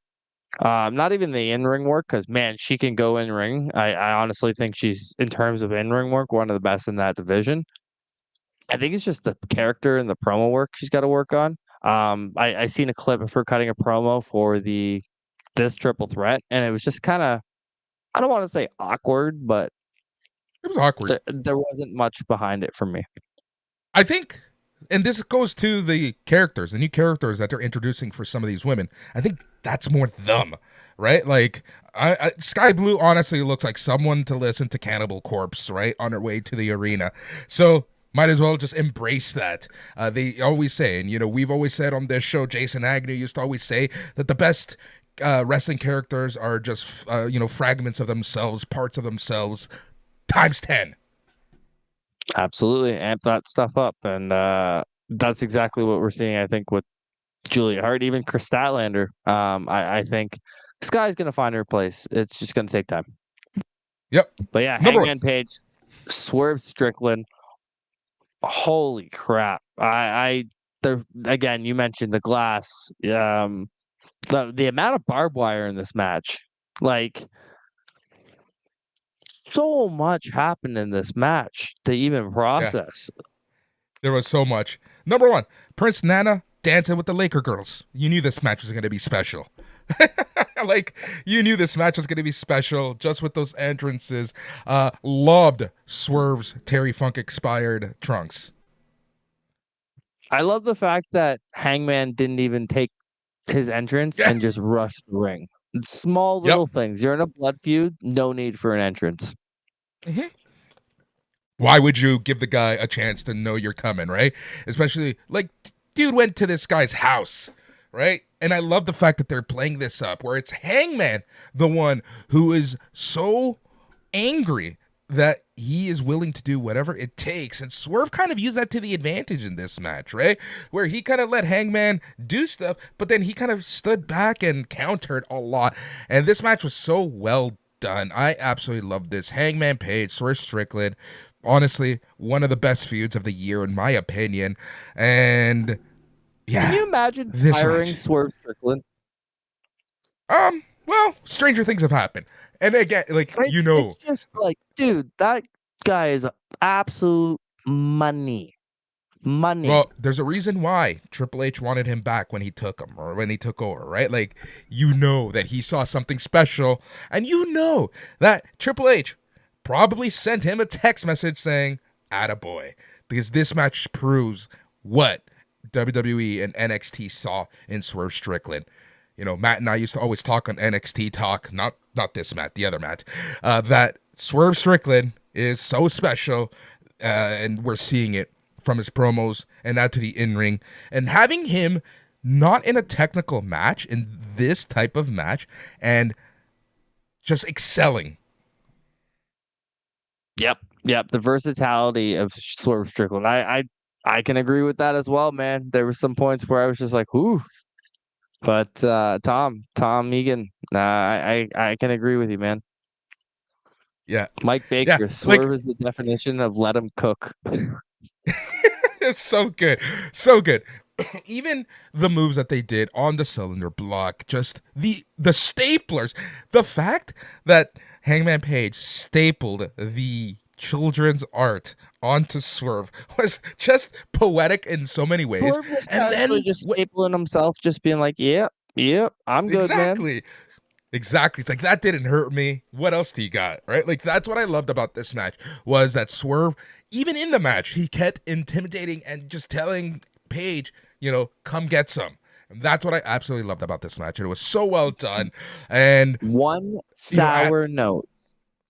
[SPEAKER 2] not even the in-ring work, because man, she can go in-ring. I honestly think she's, in terms of in-ring work, one of the best in that division. I think it's just the character and the promo work she's got to work on. I seen a clip of her cutting a promo for this triple threat, and it was just kind of, I don't want to say awkward, but
[SPEAKER 1] it was awkward.
[SPEAKER 2] there wasn't much behind it for me.
[SPEAKER 1] I think, and this goes to the characters, the new characters that they're introducing for some of these women. I think that's more them, right? Like, Sky Blue honestly looks like someone to listen to Cannibal Corpse, right, on her way to the arena. So Might as well just embrace that. They always say, and we've always said on this show, Jason Agnew used to always say that the best wrestling characters are just fragments of themselves, parts of themselves, times 10.
[SPEAKER 2] Absolutely, amp that stuff up, and that's exactly what we're seeing. I think with Julia Hart, even Chris Statlander. I think this guy's gonna find her place. It's just gonna take time.
[SPEAKER 1] Yep.
[SPEAKER 2] But yeah,
[SPEAKER 1] Number one.
[SPEAKER 2] Hangman Page, Swerve Strickland. Holy crap! Again, you mentioned the glass. The amount of barbed wire in this match, like so much happened in this match to even
[SPEAKER 1] Yeah,
[SPEAKER 2] process.
[SPEAKER 1] there was so much. Number one, Prince Nana dancing with the Laker girls. You knew this match was going to be special. Like, you knew this match was going to be special just with those entrances. Loved Swerve's Terry Funk expired trunks.
[SPEAKER 2] I love the fact that Hangman didn't even take his entrance
[SPEAKER 1] Yeah.
[SPEAKER 2] and just rush the ring. Small
[SPEAKER 1] Yep.
[SPEAKER 2] little things. You're in a blood feud, no need for an entrance.
[SPEAKER 1] Mm-hmm. Why would you give the guy a chance to know you're coming, right? Especially, like, dude went to this guy's house, right? And I love the fact that they're playing this up where it's Hangman, the one who is so angry that he is willing to do whatever it takes. And Swerve kind of used that to the advantage in this match, right? Where he kind of let Hangman do stuff, but then he kind of stood back and countered a lot. And this match was so well done. I absolutely love this. Hangman Page, Swerve Strickland, honestly, one of the best feuds of the year, in my opinion. And yeah,
[SPEAKER 2] Can you imagine
[SPEAKER 1] this
[SPEAKER 2] firing
[SPEAKER 1] match.
[SPEAKER 2] Swerve Strickland?
[SPEAKER 1] Well, stranger things have happened. And again, like,
[SPEAKER 2] It's just like, dude, that guy is absolute money. Money.
[SPEAKER 1] well, there's a reason why Triple H wanted him back when he took him or when he took over, right? Like, that he saw something special, and that Triple H probably sent him a text message saying, "Attaboy," because this match proves what WWE and NXT saw in Swerve Strickland. Matt and I used to always talk on NXT Talk, not this Matt, the other Matt, that Swerve Strickland is so special, and we're seeing it from his promos and out to the in-ring. And having him not in a technical match, in this type of match, and just excelling.
[SPEAKER 2] Yep. The versatility of Swerve Strickland. I can agree with that as well, man. There were some points where I was just like, "Ooh," but Tom Egan, I can agree with you, man.
[SPEAKER 1] Yeah.
[SPEAKER 2] Mike
[SPEAKER 1] Yeah.
[SPEAKER 2] Baker,
[SPEAKER 1] Like,
[SPEAKER 2] Swerve is the definition of let him cook.
[SPEAKER 1] it's so good. So good. Even the moves that they did on the cylinder block, just the staplers, the fact that Hangman Page stapled the children's art onto Swerve was just poetic in so many ways.
[SPEAKER 2] Swerve was
[SPEAKER 1] And
[SPEAKER 2] casually
[SPEAKER 1] then
[SPEAKER 2] just stapling himself, just being like, "Yep, I'm good, man."
[SPEAKER 1] exactly. Exactly. It's like, that didn't hurt me. What else do you got? Right? Like, that's what I loved about this match, was that Swerve, even in the match, he kept intimidating and just telling Paige, come get some. And that's what I absolutely loved about this match. And it was so well done. And
[SPEAKER 2] One
[SPEAKER 1] at yeah,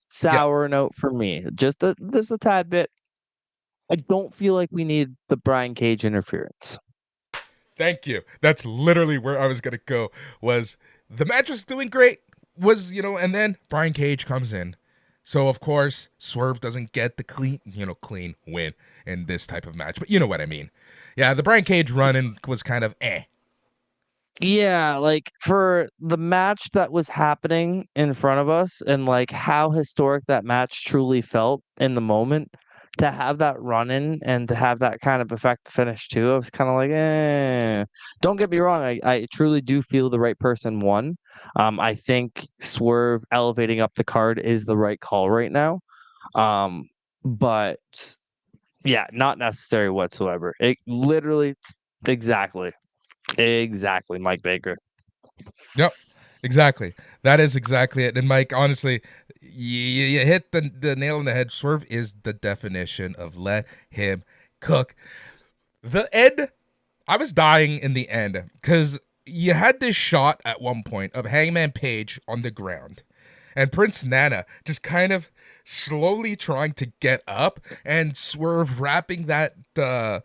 [SPEAKER 2] sour note for me, just a tad bit. I don't feel like we need the Brian Cage interference.
[SPEAKER 1] thank you. That's literally where I was gonna go. Was the match was doing great? And then Brian Cage comes in. So of course Swerve doesn't get the clean win in this type of match. But you know what I mean. Yeah, the Brian Cage run-in was kind of eh.
[SPEAKER 2] Yeah, like for the match that was happening in front of us and like how historic that match truly felt in the moment, to have that run in and to have that kind of effect to finish too, I was kind of like, eh. Don't get me wrong, I truly do feel the right person won. I think Swerve elevating up the card is the right call right now. But yeah, not necessary whatsoever. It literally, exactly. Exactly, Mike Baker.
[SPEAKER 1] Yep, exactly. That is exactly it. And Mike, honestly, you hit the nail on the head. Swerve is the definition of let him cook. The end, I was dying in the end because you had this shot at one point of Hangman Page on the ground and Prince Nana just kind of slowly trying to get up and Swerve wrapping that the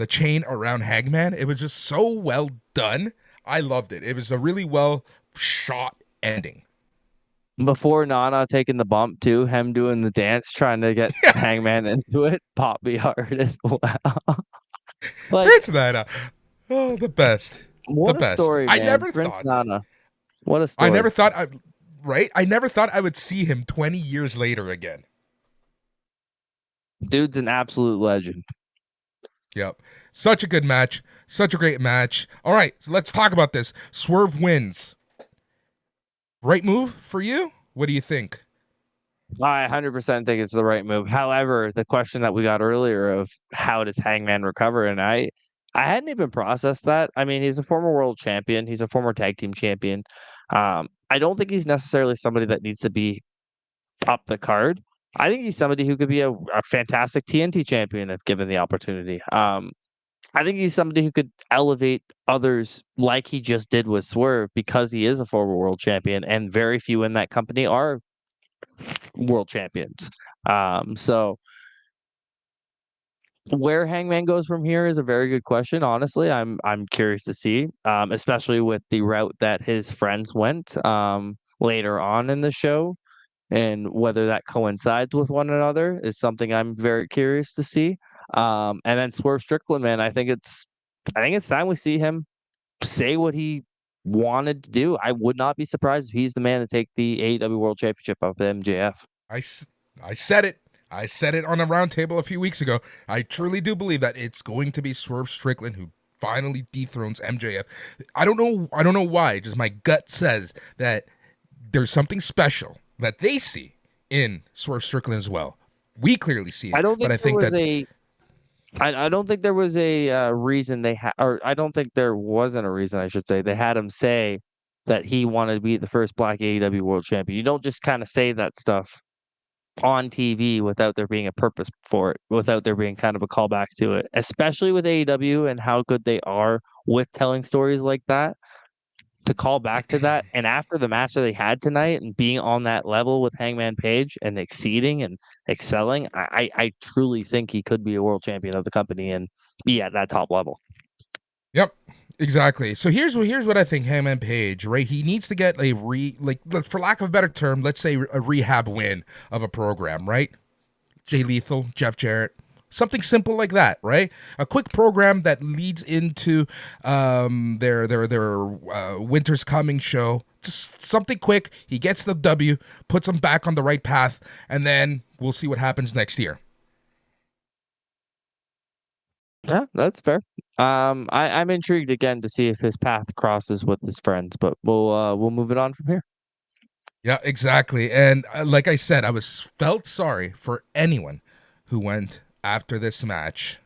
[SPEAKER 1] chain around Hangman. It was just so well done. I loved it. It was a really well shot ending.
[SPEAKER 2] Before Nana taking the bump too, him doing the dance, trying to get
[SPEAKER 1] Yeah,
[SPEAKER 2] Hangman into it, pop me hard as well. Like,
[SPEAKER 1] Prince Nana. Oh, the best. The
[SPEAKER 2] what a
[SPEAKER 1] best.
[SPEAKER 2] story,
[SPEAKER 1] I
[SPEAKER 2] man.
[SPEAKER 1] never
[SPEAKER 2] Prince
[SPEAKER 1] thought.
[SPEAKER 2] Nana. What a
[SPEAKER 1] I
[SPEAKER 2] story.
[SPEAKER 1] never thought I right? I never thought I would see him 20 years later again.
[SPEAKER 2] Dude's an absolute legend.
[SPEAKER 1] Yep. Such a good match. Such a great match. All right, so let's talk about this. Swerve wins. Right move for you? What do you think?
[SPEAKER 2] I 100% think it's the right move. However, the question that we got earlier of how does Hangman recover, and I hadn't even processed that. I mean, he's a former world champion. He's a former tag team champion. I don't think he's necessarily somebody that needs to be up the card. I think he's somebody who could be a fantastic TNT champion if given the opportunity. I think he's somebody who could elevate others like he just did with Swerve because he is a former world champion, and very few in that company are world champions. So where Hangman goes from here is a very good question. Honestly, I'm curious to see, especially with the route that his friends went later on in the show, and whether that coincides with one another is something I'm very curious to see. And then Swerve Strickland, man, I think it's time we see him say what he wanted to do. I would not be surprised if he's the man to take the AEW World Championship off of MJF.
[SPEAKER 1] I, I said it. I said it on a roundtable a few weeks ago. I truly do believe that it's going to be Swerve Strickland who finally dethrones MJF. I don't know. I don't know why. Just my gut says that there's something special that they see in Swerve Strickland as well. We clearly see
[SPEAKER 2] I
[SPEAKER 1] it,
[SPEAKER 2] don't
[SPEAKER 1] but
[SPEAKER 2] think
[SPEAKER 1] I
[SPEAKER 2] there
[SPEAKER 1] think
[SPEAKER 2] was
[SPEAKER 1] that
[SPEAKER 2] a I don't think there was a reason they had, or I don't think there wasn't a reason, I should say. They had him say that he wanted to be the first Black AEW World Champion. You don't just kind of say that stuff on TV without there being a purpose for it, without there being kind of a callback to it, especially with AEW and how good they are with telling stories like that. To call back to that, and after the match that they had tonight and being on that level with Hangman Page and exceeding and excelling, I truly think he could be a world champion of the company and be at that top level.
[SPEAKER 1] yep, exactly. So here's what I think. Hangman Page, right? He needs to get a for lack of a better term, let's say a rehab win of a program, right? Jay Lethal, Jeff Jarrett, something simple like that, right? A quick program that leads into their Winter's Coming show. Just something quick. He gets the W, puts him back on the right path, and then we'll see what happens next year.
[SPEAKER 2] Yeah, that's fair. I'm intrigued again to see if his path crosses with his friends, but we'll move it on from here.
[SPEAKER 1] Yeah, exactly. And like I said, I was felt sorry for anyone who went after this match.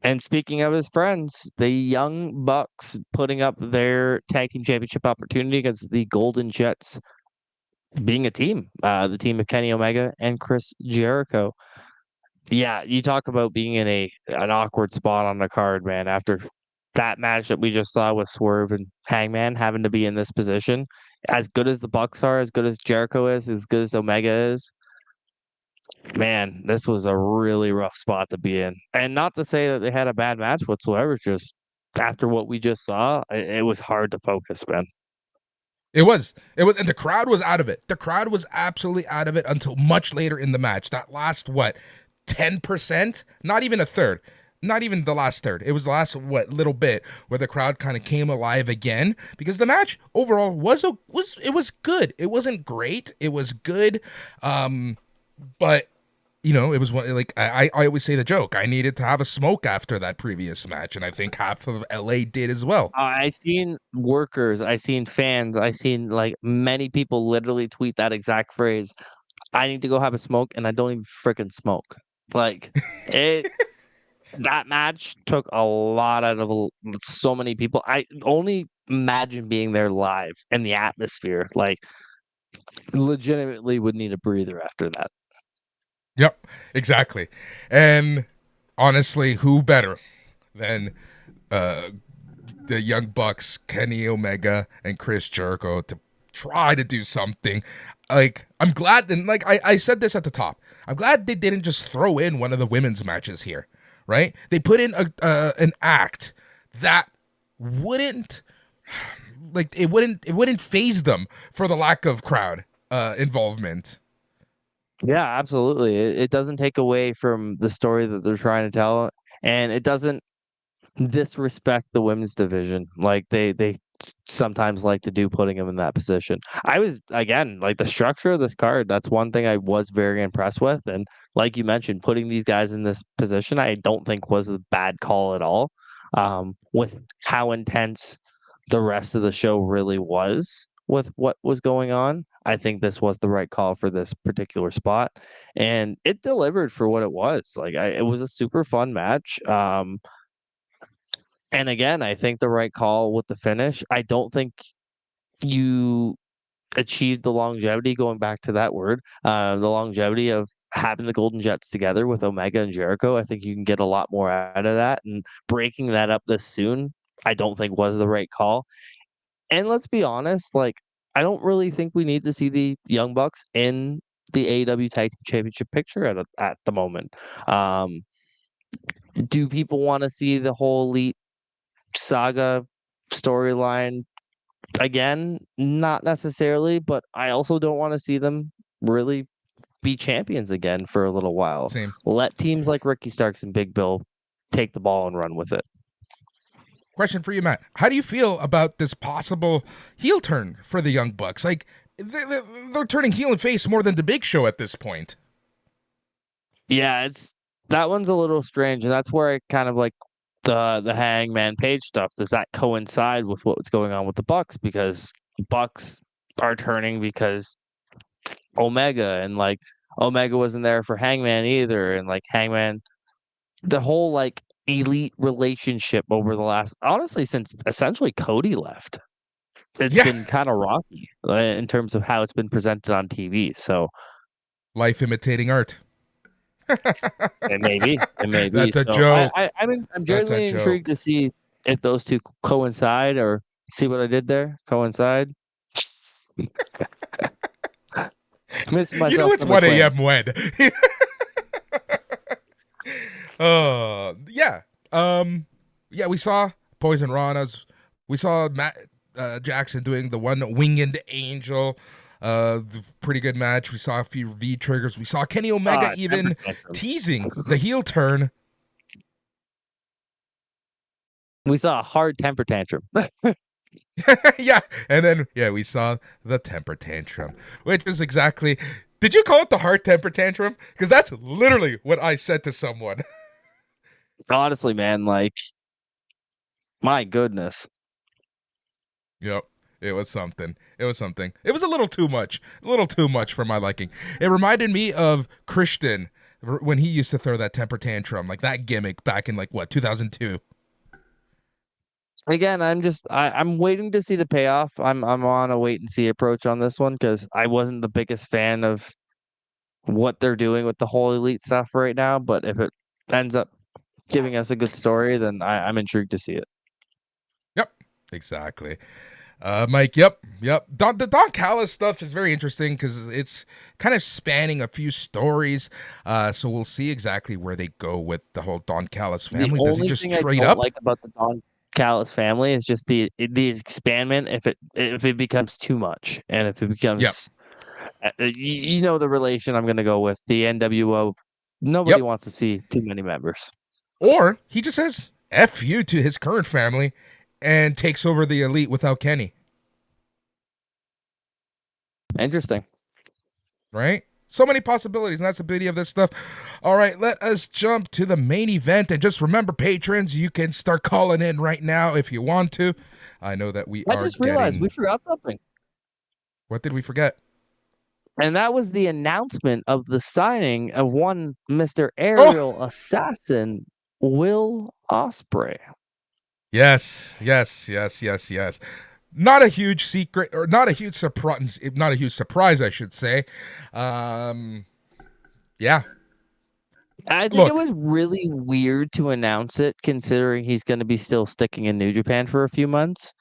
[SPEAKER 2] And speaking of his friends, the Young Bucks putting up their tag team championship opportunity against the Golden Jets, being a team, the team of Kenny Omega and Chris Jericho. Yeah, you talk about being in an awkward spot on the card, man. After that match that we just saw with Swerve and Hangman having to be in this position, as good as the Bucks are, as good as Jericho is, as good as Omega is, man, this was a really rough spot to be in. And not to say that they had a bad match whatsoever, just after what we just saw, it was hard to focus, man.
[SPEAKER 1] And the crowd was out of it. The crowd was absolutely out of it until much later in the match. That last, what, 10%? Not even a third. Not even the last third. It was the last, what, little bit where the crowd kind of came alive again because the match overall was good. It wasn't great. It was good. But it was one like I always say the joke. I needed to have a smoke after that previous match, and I think half of LA did as well.
[SPEAKER 2] I seen workers, I seen fans, I seen like many people literally tweet that exact phrase. I need to go have a smoke, and I don't even freaking smoke. Like it, that match took a lot out of so many people. I only imagine being there live and the atmosphere. Like legitimately would need a breather after that.
[SPEAKER 1] Yep, exactly. And honestly, who better than uh, the Young Bucks, Kenny Omega, and Chris Jericho to try to do something? Like, I'm glad, and like I said this at the top, I'm glad they didn't just throw in one of the women's matches here, right? They put in an act that wouldn't, like, it wouldn't phase them for the lack of crowd involvement.
[SPEAKER 2] Yeah, absolutely. It doesn't take away from the story that they're trying to tell, and it doesn't disrespect the women's division like they sometimes like to do, putting them in that position. I was, again, like, the structure of this card, that's one thing I was very impressed with, and like you mentioned, putting these guys in this position I don't think was a bad call at all. With how intense the rest of the show really was with what was going on, I think this was the right call for this particular spot, and it delivered for what it was. Like, it was a super fun match. And again, I think the right call with the finish. I don't think you achieved the longevity, going back to that word, the longevity of having the Golden Jets together with Omega and Jericho. I think you can get a lot more out of that, and breaking that up this soon, I don't think was the right call. And let's be honest, like, I don't really think we need to see the Young Bucks in the AEW Tag Team Championship picture at the moment. Um, do people want to see the whole Elite Saga storyline again? Not necessarily, but I also don't want to see them really be champions again for a little while.
[SPEAKER 1] Same.
[SPEAKER 2] Let teams like Ricky Starks and Big Bill take the ball and run with it.
[SPEAKER 1] Question for you, Matt. How do you feel about this possible heel turn for the Young Bucks? Like, they're turning heel and face more than the Big Show at this point.
[SPEAKER 2] Yeah, it's that one's a little strange, and that's where I kind of like the Hangman Page stuff. Does that coincide with what's going on with the Bucks? Because Bucks are turning because Omega, and like Omega wasn't there for Hangman either, and like Hangman, the whole like elite relationship over the last, honestly, since essentially Cody left, it's
[SPEAKER 1] Yeah,
[SPEAKER 2] been kind of rocky in terms of how it's been presented on TV. So
[SPEAKER 1] life imitating art.
[SPEAKER 2] it may be.
[SPEAKER 1] That's a
[SPEAKER 2] So I,
[SPEAKER 1] joke.
[SPEAKER 2] I I mean, I'm
[SPEAKER 1] That's a
[SPEAKER 2] genuinely intrigued
[SPEAKER 1] joke.
[SPEAKER 2] to see if those two coincide, or see what I did there. Coincide. Missing
[SPEAKER 1] You know
[SPEAKER 2] myself
[SPEAKER 1] it's
[SPEAKER 2] on the
[SPEAKER 1] 1
[SPEAKER 2] clan.
[SPEAKER 1] a.m. when. Yeah. Um, yeah, we saw Poison Ranas. We saw Matt Jackson doing the one winged angel. Pretty good match. We saw a few V triggers. We saw Kenny Omega
[SPEAKER 2] Temper
[SPEAKER 1] even
[SPEAKER 2] tantrum.
[SPEAKER 1] teasing the heel turn.
[SPEAKER 2] We saw a hard temper tantrum.
[SPEAKER 1] Yeah, and then yeah, we saw the temper tantrum, which is exactly. Did you call it the heart temper tantrum? Because that's literally what I said to someone.
[SPEAKER 2] Honestly, man, like, my goodness.
[SPEAKER 1] Yep. It was something. It was something. It was a little too much. A little too much for my liking. It reminded me of Christian when he used to throw that temper tantrum, like that gimmick back in like what, 2002.
[SPEAKER 2] Again, I'm waiting to see the payoff. I'm on a wait and see approach on this one, because I wasn't the biggest fan of what they're doing with the whole elite stuff right now. But if it ends up giving us a good story, then I'm intrigued to see it.
[SPEAKER 1] Yep. Exactly. Mike, yep. The Don Callis stuff is very interesting because it's kind of spanning a few stories. So we'll see exactly where they go with the whole Don Callis
[SPEAKER 2] The
[SPEAKER 1] family. Does he
[SPEAKER 2] only
[SPEAKER 1] just
[SPEAKER 2] thing I
[SPEAKER 1] trade
[SPEAKER 2] don't
[SPEAKER 1] up?
[SPEAKER 2] like about the Don Callis family is just the expandment. If it becomes too much, and if it
[SPEAKER 1] Yep.
[SPEAKER 2] becomes, you know, the relation I'm going to go with the NWO. Nobody
[SPEAKER 1] Yep.
[SPEAKER 2] wants to see too many members.
[SPEAKER 1] Or he just says F you to his current family and takes over the elite without Kenny,
[SPEAKER 2] Interesting.
[SPEAKER 1] right? So many possibilities, and that's the beauty of this stuff. All right, let us jump to the main event. And just remember, patrons, you can start calling in right now if you want to. I know that we
[SPEAKER 2] I
[SPEAKER 1] are
[SPEAKER 2] just realized we
[SPEAKER 1] getting.
[SPEAKER 2] forgot something.
[SPEAKER 1] What did we forget?
[SPEAKER 2] And that was the announcement of the signing of one Mr.
[SPEAKER 1] Oh,
[SPEAKER 2] Aerial Assassin, Will Ospreay.
[SPEAKER 1] yes. Not a huge secret, or not a huge surprise. Not a huge surprise, I should say. Um, yeah.
[SPEAKER 2] I think it
[SPEAKER 1] Look,
[SPEAKER 2] was really weird to announce it, considering he's going to be still sticking in New Japan for a few months.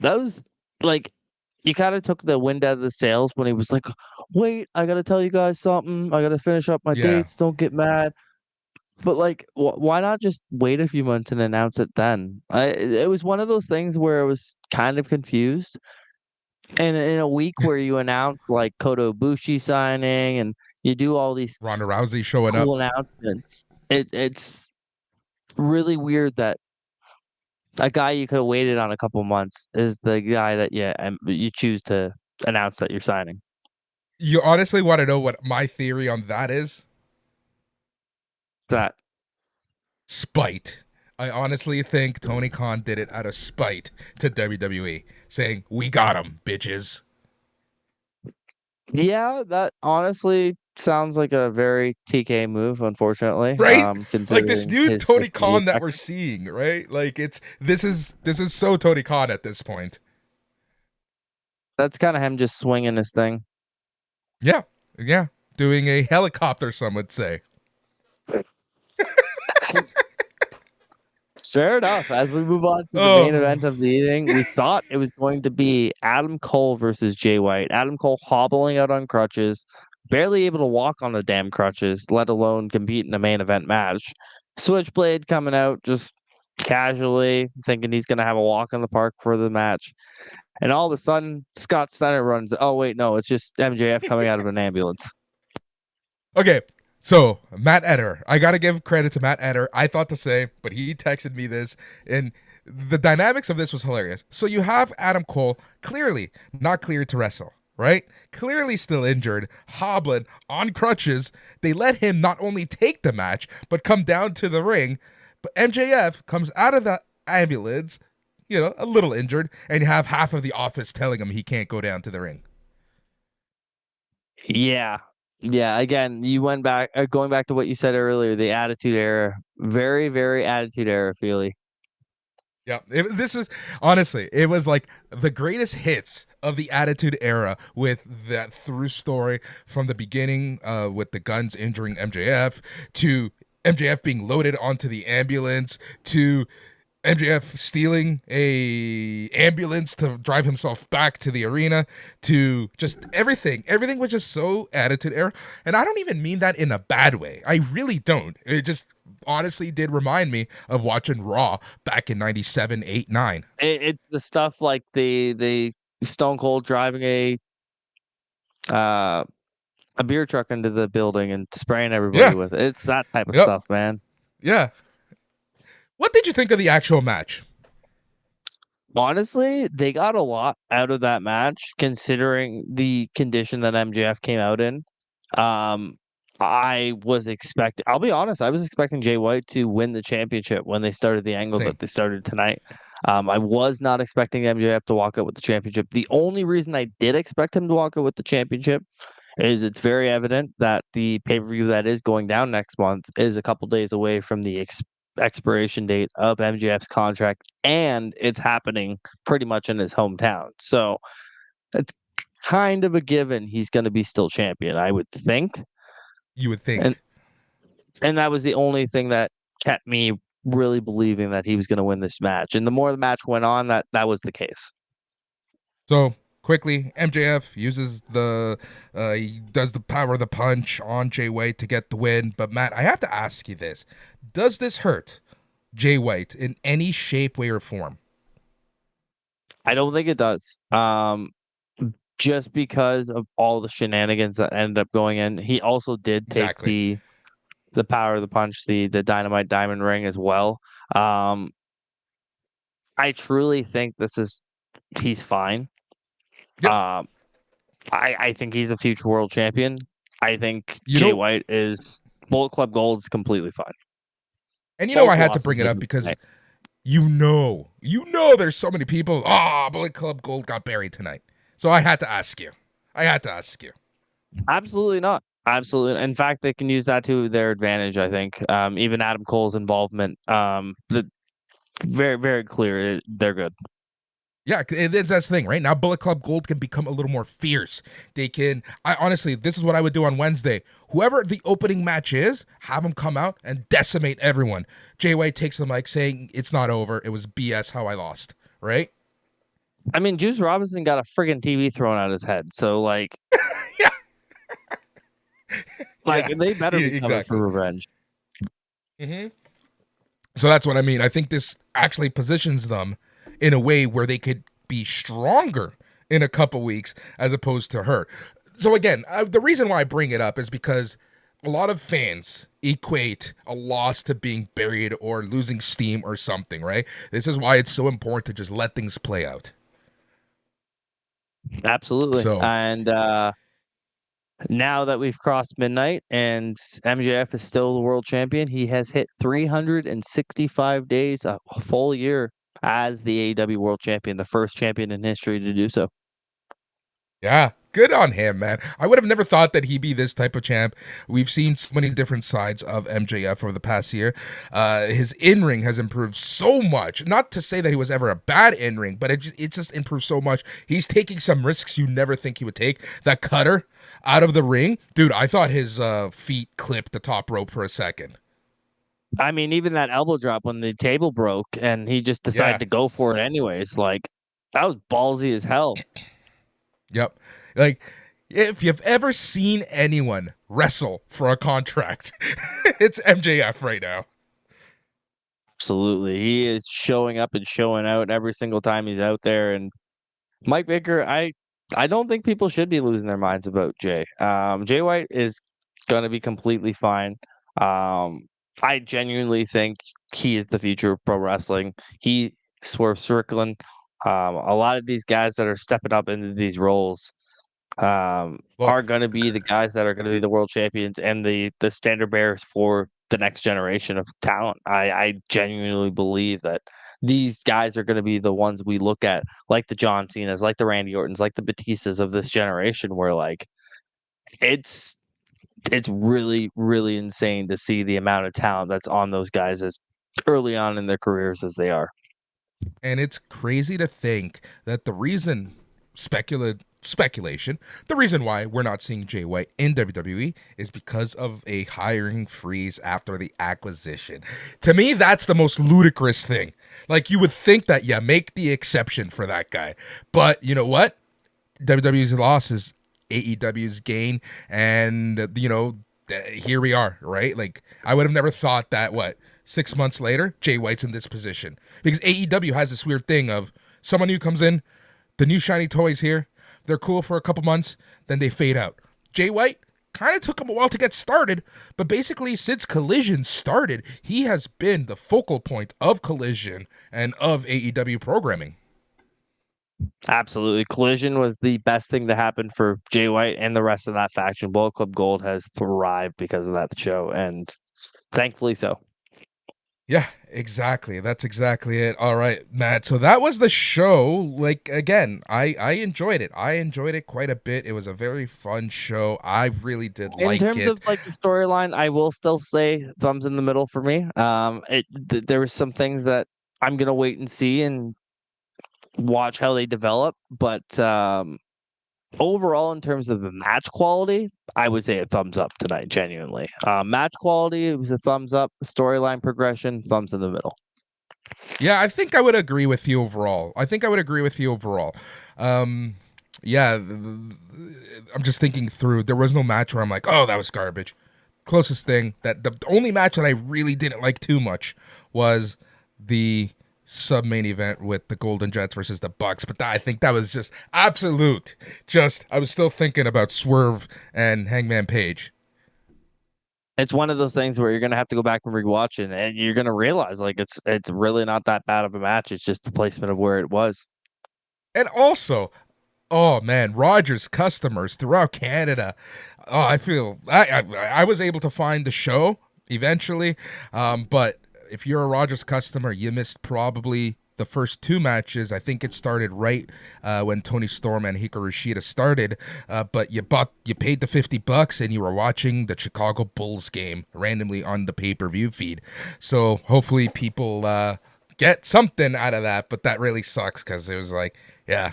[SPEAKER 2] That was like, you kind of took the wind out of the sails when he was like, "Wait, I gotta tell you guys something. I gotta finish up my
[SPEAKER 1] Yeah,
[SPEAKER 2] dates. Don't get mad." But like, why not just wait a few months and announce it then? It was one of those things where I was kind of confused. And in a week where you announce like Kota Ibushi signing and you do all these
[SPEAKER 1] Ronda Rousey showing up.
[SPEAKER 2] cool announcements, it's really weird that a guy you could have waited on a couple months is the guy that you choose to announce that you're signing.
[SPEAKER 1] You honestly want to know what my theory on that is?
[SPEAKER 2] That
[SPEAKER 1] Spite. I honestly think Tony Khan did it out of spite to WWE, saying, "We got him, bitches."
[SPEAKER 2] Yeah, that honestly sounds like a very TK move, unfortunately,
[SPEAKER 1] Right? Like this
[SPEAKER 2] considering
[SPEAKER 1] new
[SPEAKER 2] his
[SPEAKER 1] Tony
[SPEAKER 2] social media
[SPEAKER 1] Khan that we're
[SPEAKER 2] presence.
[SPEAKER 1] seeing, right? Like this is so Tony Khan at this point.
[SPEAKER 2] That's kinda him just swinging his thing.
[SPEAKER 1] Yeah, yeah, doing a helicopter. Some would say.
[SPEAKER 2] Fair enough. As we move on to the main event
[SPEAKER 1] Oh,
[SPEAKER 2] of the evening, we thought it was going to be Adam Cole versus Jay White. Adam Cole hobbling out on crutches, barely able to walk on the damn crutches, let alone compete in a main event match. Switchblade coming out just casually, thinking he's going to have a walk in the park for the match. And all of a sudden, Scott Steiner runs. Oh, wait, no, it's just MJF coming out of an ambulance.
[SPEAKER 1] okay. So Matt Eder, I gotta give credit to Matt Eder. I thought the same, but he texted me this, and the dynamics of this was hilarious. So you have Adam Cole clearly not cleared to wrestle, right? Clearly still injured, hobbling on crutches. They let him not only take the match but come down to the ring. But MJF comes out of the ambulance, a little injured, and you have half of the office telling him he can't go down to the ring.
[SPEAKER 2] Yeah. Yeah, again, you went back going back to what you said earlier, the attitude era. Very, very attitude era, Feely.
[SPEAKER 1] Yeah, this is honestly, it was like the greatest hits of the Attitude Era with that through story from the beginning, with the guns injuring MJF to MJF being loaded onto the ambulance to MJF stealing a ambulance to drive himself back to the arena to just everything. Everything was just so Attitude Era, and I don't even mean that in a bad way. I really don't. It just honestly did remind me of watching Raw back in 97, 8, 9.
[SPEAKER 2] It's the stuff like the Stone Cold driving uh, a beer truck into the building and spraying everybody
[SPEAKER 1] Yeah.
[SPEAKER 2] with it. It's that type of
[SPEAKER 1] Yep.
[SPEAKER 2] stuff, man.
[SPEAKER 1] Yeah. What did you think of the actual match?
[SPEAKER 2] Honestly, they got a lot out of that match considering the condition that MJF came out in. Um, I'll be honest, I was expecting Jay White to win the championship when they started the angle
[SPEAKER 1] Same.
[SPEAKER 2] that they started tonight. I was not expecting MJF to walk out with the championship. The only reason I did expect him to walk out with the championship is it's very evident that the pay-per-view that is going down next month is a couple days away from the expiration date of MJF's contract, and it's happening pretty much in his hometown. So it's kind of a given he's going to be still champion, I would think.
[SPEAKER 1] You would
[SPEAKER 2] And
[SPEAKER 1] think.
[SPEAKER 2] and that was the only thing that kept me really believing that he was going to win this match. And the more the match went on, that was the case.
[SPEAKER 1] So quickly, MJF uses he does the power of the punch on Jay White to get the win. But Matt, I have to ask you this: does this hurt Jay White in any shape, way, or form?
[SPEAKER 2] I don't think it does. Just because of all the shenanigans that ended up going in. He also did take
[SPEAKER 1] Exactly.
[SPEAKER 2] the power of the punch, the dynamite diamond ring as well. Um, I truly think he's fine.
[SPEAKER 1] Yep.
[SPEAKER 2] Um, I think he's a future world champion. I think
[SPEAKER 1] You
[SPEAKER 2] Jay
[SPEAKER 1] know,
[SPEAKER 2] White is Bullet Club Gold is completely fine.
[SPEAKER 1] and
[SPEAKER 2] Both
[SPEAKER 1] I had to
[SPEAKER 2] losses
[SPEAKER 1] bring it
[SPEAKER 2] give
[SPEAKER 1] up
[SPEAKER 2] him
[SPEAKER 1] because
[SPEAKER 2] tonight.
[SPEAKER 1] there's so many people. Bullet Club Gold got buried tonight. So I had to ask you.
[SPEAKER 2] Absolutely not. Absolutely. In fact, they can use that to their advantage, I think. Even Adam Cole's involvement, the very, very clear they're good.
[SPEAKER 1] Yeah, that's the thing, right? Now Bullet Club Gold can become a little more fierce. I honestly, this is what I would do on Wednesday. Whoever the opening match is, have them come out and decimate everyone. Jay White takes the mic saying, "It's not over. It was BS how I lost," right?
[SPEAKER 2] I mean, Juice Robinson got a friggin' TV thrown at his head, so
[SPEAKER 1] Yeah,
[SPEAKER 2] like
[SPEAKER 1] yeah,
[SPEAKER 2] they better
[SPEAKER 1] yeah,
[SPEAKER 2] be coming
[SPEAKER 1] exactly.
[SPEAKER 2] for revenge.
[SPEAKER 1] Hmm. So that's what I mean. I think this actually positions them in a way where they could be stronger in a couple weeks as opposed to her. So again, the reason why I bring it up is because a lot of fans equate a loss to being buried or losing steam or something, right? This is why it's so important to just let things play out.
[SPEAKER 2] Absolutely.
[SPEAKER 1] So,
[SPEAKER 2] And now that we've crossed midnight and MJF is still the world champion, he has hit 365 days, a full year as the AEW world champion, the first champion in history to do so.
[SPEAKER 1] yeah, good on him, man. I would have never thought that he'd be this type of champ. We've seen so many different sides of MJF over the past year. His in ring has improved so much. Not to say that he was ever a bad in ring, but it's just improved so much. He's taking some risks you never think he would take. That cutter out of the ring, dude. I thought his feet clipped the top rope for a second.
[SPEAKER 2] I mean, even that elbow drop when the table broke and he just decided
[SPEAKER 1] Yeah,
[SPEAKER 2] to go for it anyways, like that was ballsy as hell.
[SPEAKER 1] yep. Like, if you've ever seen anyone wrestle for a contract, it's MJF right now.
[SPEAKER 2] Absolutely. He is showing up and showing out every single time he's out there. And Mike Baker, I don't think people should be losing their minds about Jay. Jay White is gonna be completely fine. Um, I genuinely think he is the future of pro wrestling. He Swerve Strickland, a lot of these guys that are stepping up into these roles are
[SPEAKER 1] Look,
[SPEAKER 2] going to be the guys that are going to be the world champions and the standard bearers for the next generation of talent. I genuinely believe that these guys are going to be the ones we look at, like the John Cena's, like the Randy Ortons, like the Batistas of this generation, where like it's it's really insane to see the amount of talent that's on those guys as early on in their careers as they are.
[SPEAKER 1] and it's crazy to think that the reason speculation, the reason why we're not seeing Jay White in WWE is because of a hiring freeze after the acquisition. To me, that's the most ludicrous thing. Like you would think that, yeah, make the exception for that guy. But you know what? WWE's loss is AEW's gain, and here we are, right? Like I would have never thought that. What 6 months later, Jay White's in this position because AEW has this weird thing of someone new comes in, the new shiny toys here, they're cool for a couple months, then they fade out. Jay White kind of took him a while to get started, but basically since Collision started, he has been the focal point of Collision and of AEW programming.
[SPEAKER 2] Absolutely. Collision was the best thing to happen for Jay White and the rest of that faction. Bullet Club Gold has thrived because of that show, and thankfully so.
[SPEAKER 1] Yeah, exactly. That's exactly it. All right, Matt. So that was the show. Like again, I enjoyed it. I enjoyed it quite a bit. It was a very fun show. I really did
[SPEAKER 2] In
[SPEAKER 1] like
[SPEAKER 2] terms of
[SPEAKER 1] it.
[SPEAKER 2] like the storyline, I will still say thumbs in the middle for me. There was some things that I'm gonna wait and see and watch how they develop, but overall, in terms of the match quality, I would say a thumbs up tonight. Genuinely, match quality, it was a thumbs up. Storyline progression, thumbs in the middle.
[SPEAKER 1] Yeah, I think I would agree with you overall. I think I would agree with you overall. Um yeah, I'm just thinking through. There was no match where I'm like, "Oh, that was garbage." Closest thing that the only match that I really didn't like too much was the sub main event with the Golden Jets versus the Bucks, but I think that was just absolute. Just I was still thinking about Swerve and Hangman Page.
[SPEAKER 2] It's one of those things where you're gonna have to go back and rewatch it, and you're gonna realize like it's really not that bad of a match. It's just the placement of where it was.
[SPEAKER 1] And also, oh man, Rogers customers throughout Canada. Oh, I feel I was able to find the show eventually, but if you're a Rogers customer, you missed probably the first two matches. I think it started right when Tony Storm and Hikaru Shida started, but you paid the $50 and you were watching the Chicago Bulls game randomly on the pay-per-view feed. So hopefully people get something out of that, but that really sucks because it was like, yeah,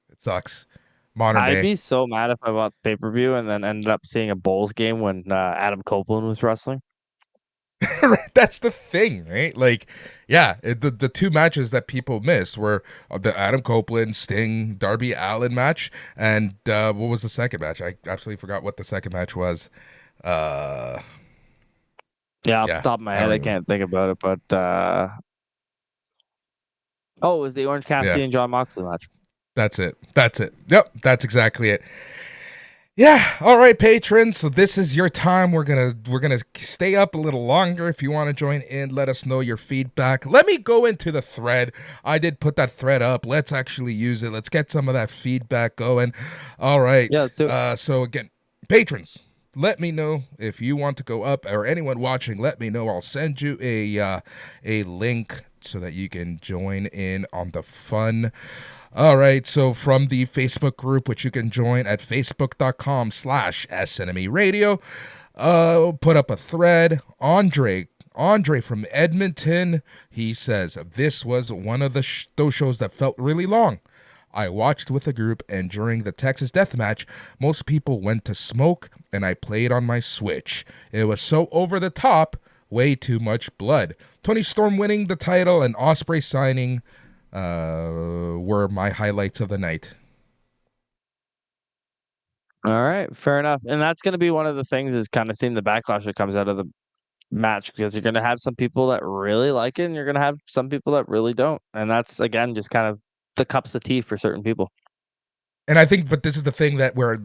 [SPEAKER 1] it sucks. Modern
[SPEAKER 2] I'd
[SPEAKER 1] day.
[SPEAKER 2] be so mad if I bought the pay per view and then ended up seeing a Bulls game when Adam Copeland was wrestling.
[SPEAKER 1] Right, that's the thing, right? Like, yeah, the two matches that people missed were the Adam Copeland Sting Darby Allin match, and what was the second match? I absolutely forgot what the second match was. Uh,
[SPEAKER 2] Yeah, off the
[SPEAKER 1] yeah,
[SPEAKER 2] top of my
[SPEAKER 1] I don't
[SPEAKER 2] head, I
[SPEAKER 1] even.
[SPEAKER 2] can't think about it, but oh, it was the Orange
[SPEAKER 1] Yeah,
[SPEAKER 2] Cassidy and John Moxley match.
[SPEAKER 1] that's it. That's it. Yep, that's exactly it. Yeah, all right, patrons. So this is your time. We're gonna stay up a little longer. If you want to join in, let us know your feedback. Let me go into the thread. I did put that thread up. Let's actually use it. Let's get some of that feedback going. All
[SPEAKER 2] Yeah,
[SPEAKER 1] right.
[SPEAKER 2] let's do it.
[SPEAKER 1] So again, patrons, let me know if you want to go up, or anyone watching. Let me know. I'll send you a link so that you can join in on the fun. All right, so from the Facebook group, which you can join at facebook.com/SNME radio, put up a thread. Andre from Edmonton, he says, this was one of those shows that felt really long. I watched with a group, and during the Texas Death Match, most people went to smoke, and I played on my Switch. It was so over the top, way too much blood. Tony Storm winning the title and Osprey signing were my highlights of the night.
[SPEAKER 2] All right, fair enough. And that's going to be one of the things is kind of seeing the backlash that comes out of the match because you're going to have some people that really like it and you're going to have some people that really don't. And that's again just kind of the cups of tea for certain people.
[SPEAKER 1] And I think, but this is the thing that where,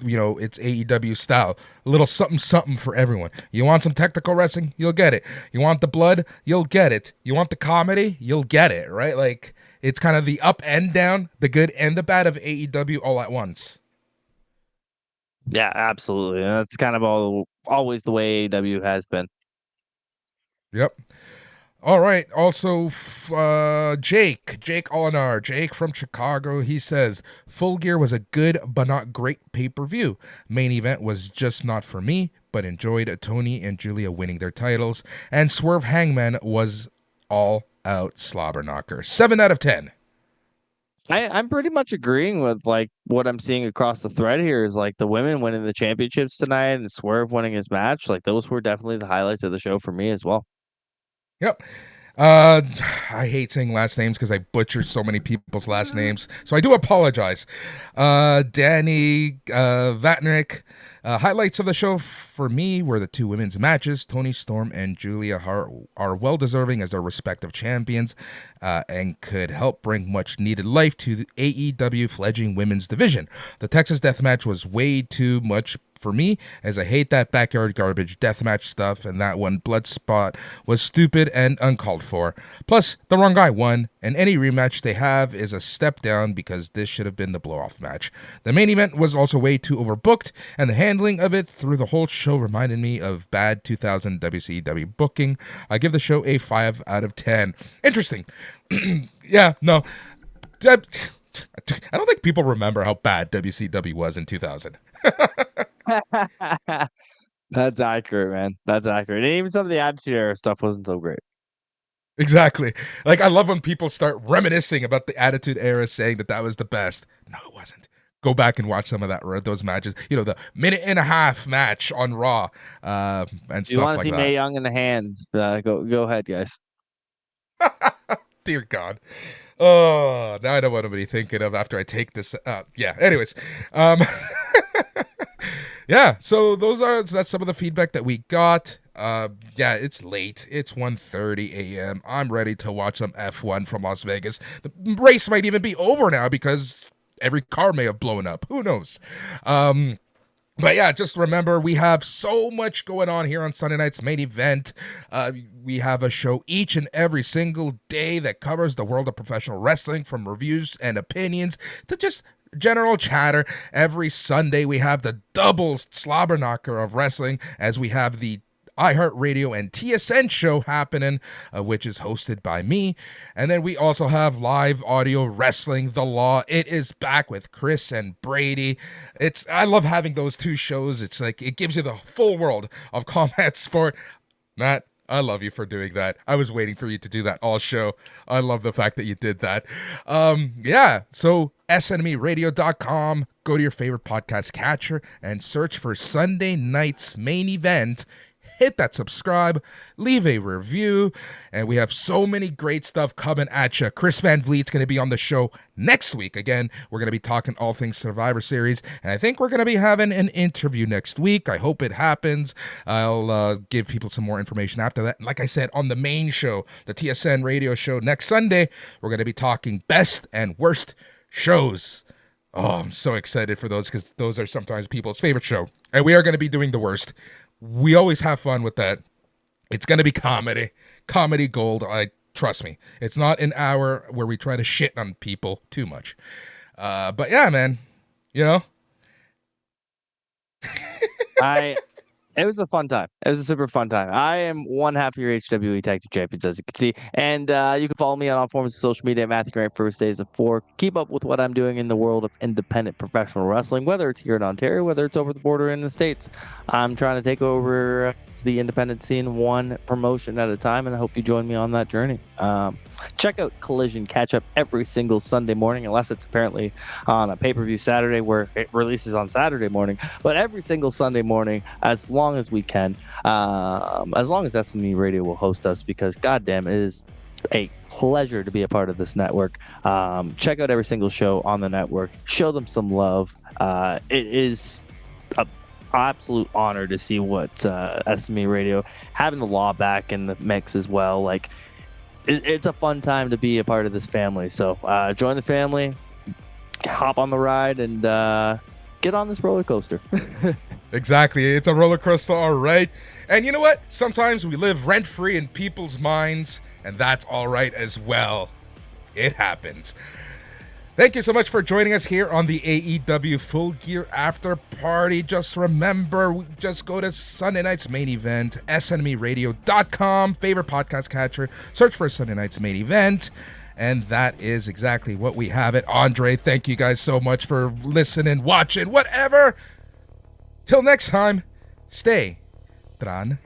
[SPEAKER 1] it's AEW style, a little something something for everyone. You want some technical wrestling, you'll get it. You want the blood, you'll get it. You want the comedy, you'll get it. Right? Like, it's kind of the up and down, the good and the bad of AEW all at once.
[SPEAKER 2] Yeah, absolutely. And that's kind of always the way AEW has been.
[SPEAKER 1] Yep. All right. Also, Jake Olinar, Jake from Chicago. He says Full Gear was a good but not great pay-per-view. Main event was just not for me, but enjoyed Tony and Julia winning their titles. And Swerve Hangman was all out slobber knocker. 7 out of 10.
[SPEAKER 2] I'm pretty much agreeing with like what I'm seeing across the thread here is like the women winning the championships tonight and Swerve winning his match. Like those were definitely the highlights of the show for me as well.
[SPEAKER 1] Yep. I hate saying last names because I butcher so many people's last names, so I do apologize. Danny Vatnick. Highlights of the show for me were the two women's matches. Tony Storm and Julia are well deserving as their respective champions, and could help bring much needed life to the AEW fledgling women's division. The Texas Death Match was way too much for me, as I hate that backyard garbage deathmatch stuff, and that one blood spot was stupid and uncalled for. Plus, the wrong guy won, and any rematch they have is a step down because this should have been the blow-off match. The main event was also way too overbooked, and the handling of it through the whole show reminded me of bad 2000 WCW booking. I give the show a 5 out of 10. Interesting. Yeah, no. I don't think people remember how bad WCW was in 2000.
[SPEAKER 2] That's accurate, man. That's accurate. And even some of the Attitude Era stuff wasn't so great.
[SPEAKER 1] Exactly. Like, I love when people start reminiscing about the Attitude Era, saying that that was the best. No, it wasn't. Go back and watch some of those matches. The minute and a half match on Raw, and
[SPEAKER 2] If you
[SPEAKER 1] stuff
[SPEAKER 2] want to
[SPEAKER 1] like
[SPEAKER 2] see
[SPEAKER 1] that.
[SPEAKER 2] Mae Young in the hand, go ahead, guys.
[SPEAKER 1] Dear God. Oh, now I know what I'm gonna be thinking of after I take this. Yeah. Anyways, um, yeah. So that's some of the feedback that we got. Yeah, it's late. It's 1:30 a.m. I'm ready to watch some F1 from Las Vegas. The race might even be over now because every car may have blown up. Who knows? But yeah, just remember, we have so much going on here on Sunday night's main event. We have a show each and every single day that covers the world of professional wrestling, from reviews and opinions to just general chatter. Every Sunday, we have the double slobber knocker of wrestling, as we have the iHeartRadio and TSN show happening, which is hosted by me. And then we also have live audio wrestling, The Law. It is back with Chris and Brady. I love having those two shows. It's like, it gives you the full world of combat sport. Matt, I love you for doing that. I was waiting for you to do that all show. I love the fact that you did that. Yeah, so snmeradio.com. Go to your favorite podcast catcher and search for Sunday night's main event. hit that subscribe, leave a review, and we have so many great stuff coming at you. Chris Van Vliet's going to be on the show next week. Again, we're going to be talking all things Survivor Series, and I think we're going to be having an interview next week. I hope it happens. I'll give people some more information after that. And like I said, on the main show, the TSN radio show next Sunday, we're going to be talking best and worst shows. Oh, I'm so excited for those because those are sometimes people's favorite show. And we are going to be doing the worst. We always have fun with that. It's going to be comedy gold. Trust me. It's not an hour where we try to shit on people too much. But yeah, man, you know.
[SPEAKER 2] It was a fun time. It was a super fun time. I am one half of your HWE Tag Team Champions, as you can see. And you can follow me on all forms of social media at Matthew Grant First Days of 4. Keep up with what I'm doing in the world of independent professional wrestling, whether it's here in Ontario, whether it's over the border in the States. I'm trying to take over the independent scene one promotion at a time, and I hope you join me on that journey. Check out Collision Catch Up every single Sunday morning, unless it's apparently on a pay-per-view Saturday where it releases on Saturday morning. But every single Sunday morning, as long as we can, as long as SNME Radio will host us, because goddamn, it is a pleasure to be a part of this network. Check out every single show on the network. Show them some love. It is a absolute honor to see what SME Radio having the law back in the mix as well. Like, it's a fun time to be a part of this family. So join the family, hop on the ride, and get on this roller coaster.
[SPEAKER 1] Exactly. It's a roller coaster, all right. And you know what? Sometimes we live rent-free in people's minds, and that's all right as well. It happens. Thank you so much for joining us here on the AEW Full Gear After Party. Just remember, just go to Sunday night's main event, snmeradio.com, favorite podcast catcher, search for Sunday night's main event, and that is exactly what we have it. Andre, thank you guys so much for listening, watching, whatever. Till next time, stay tranquilo.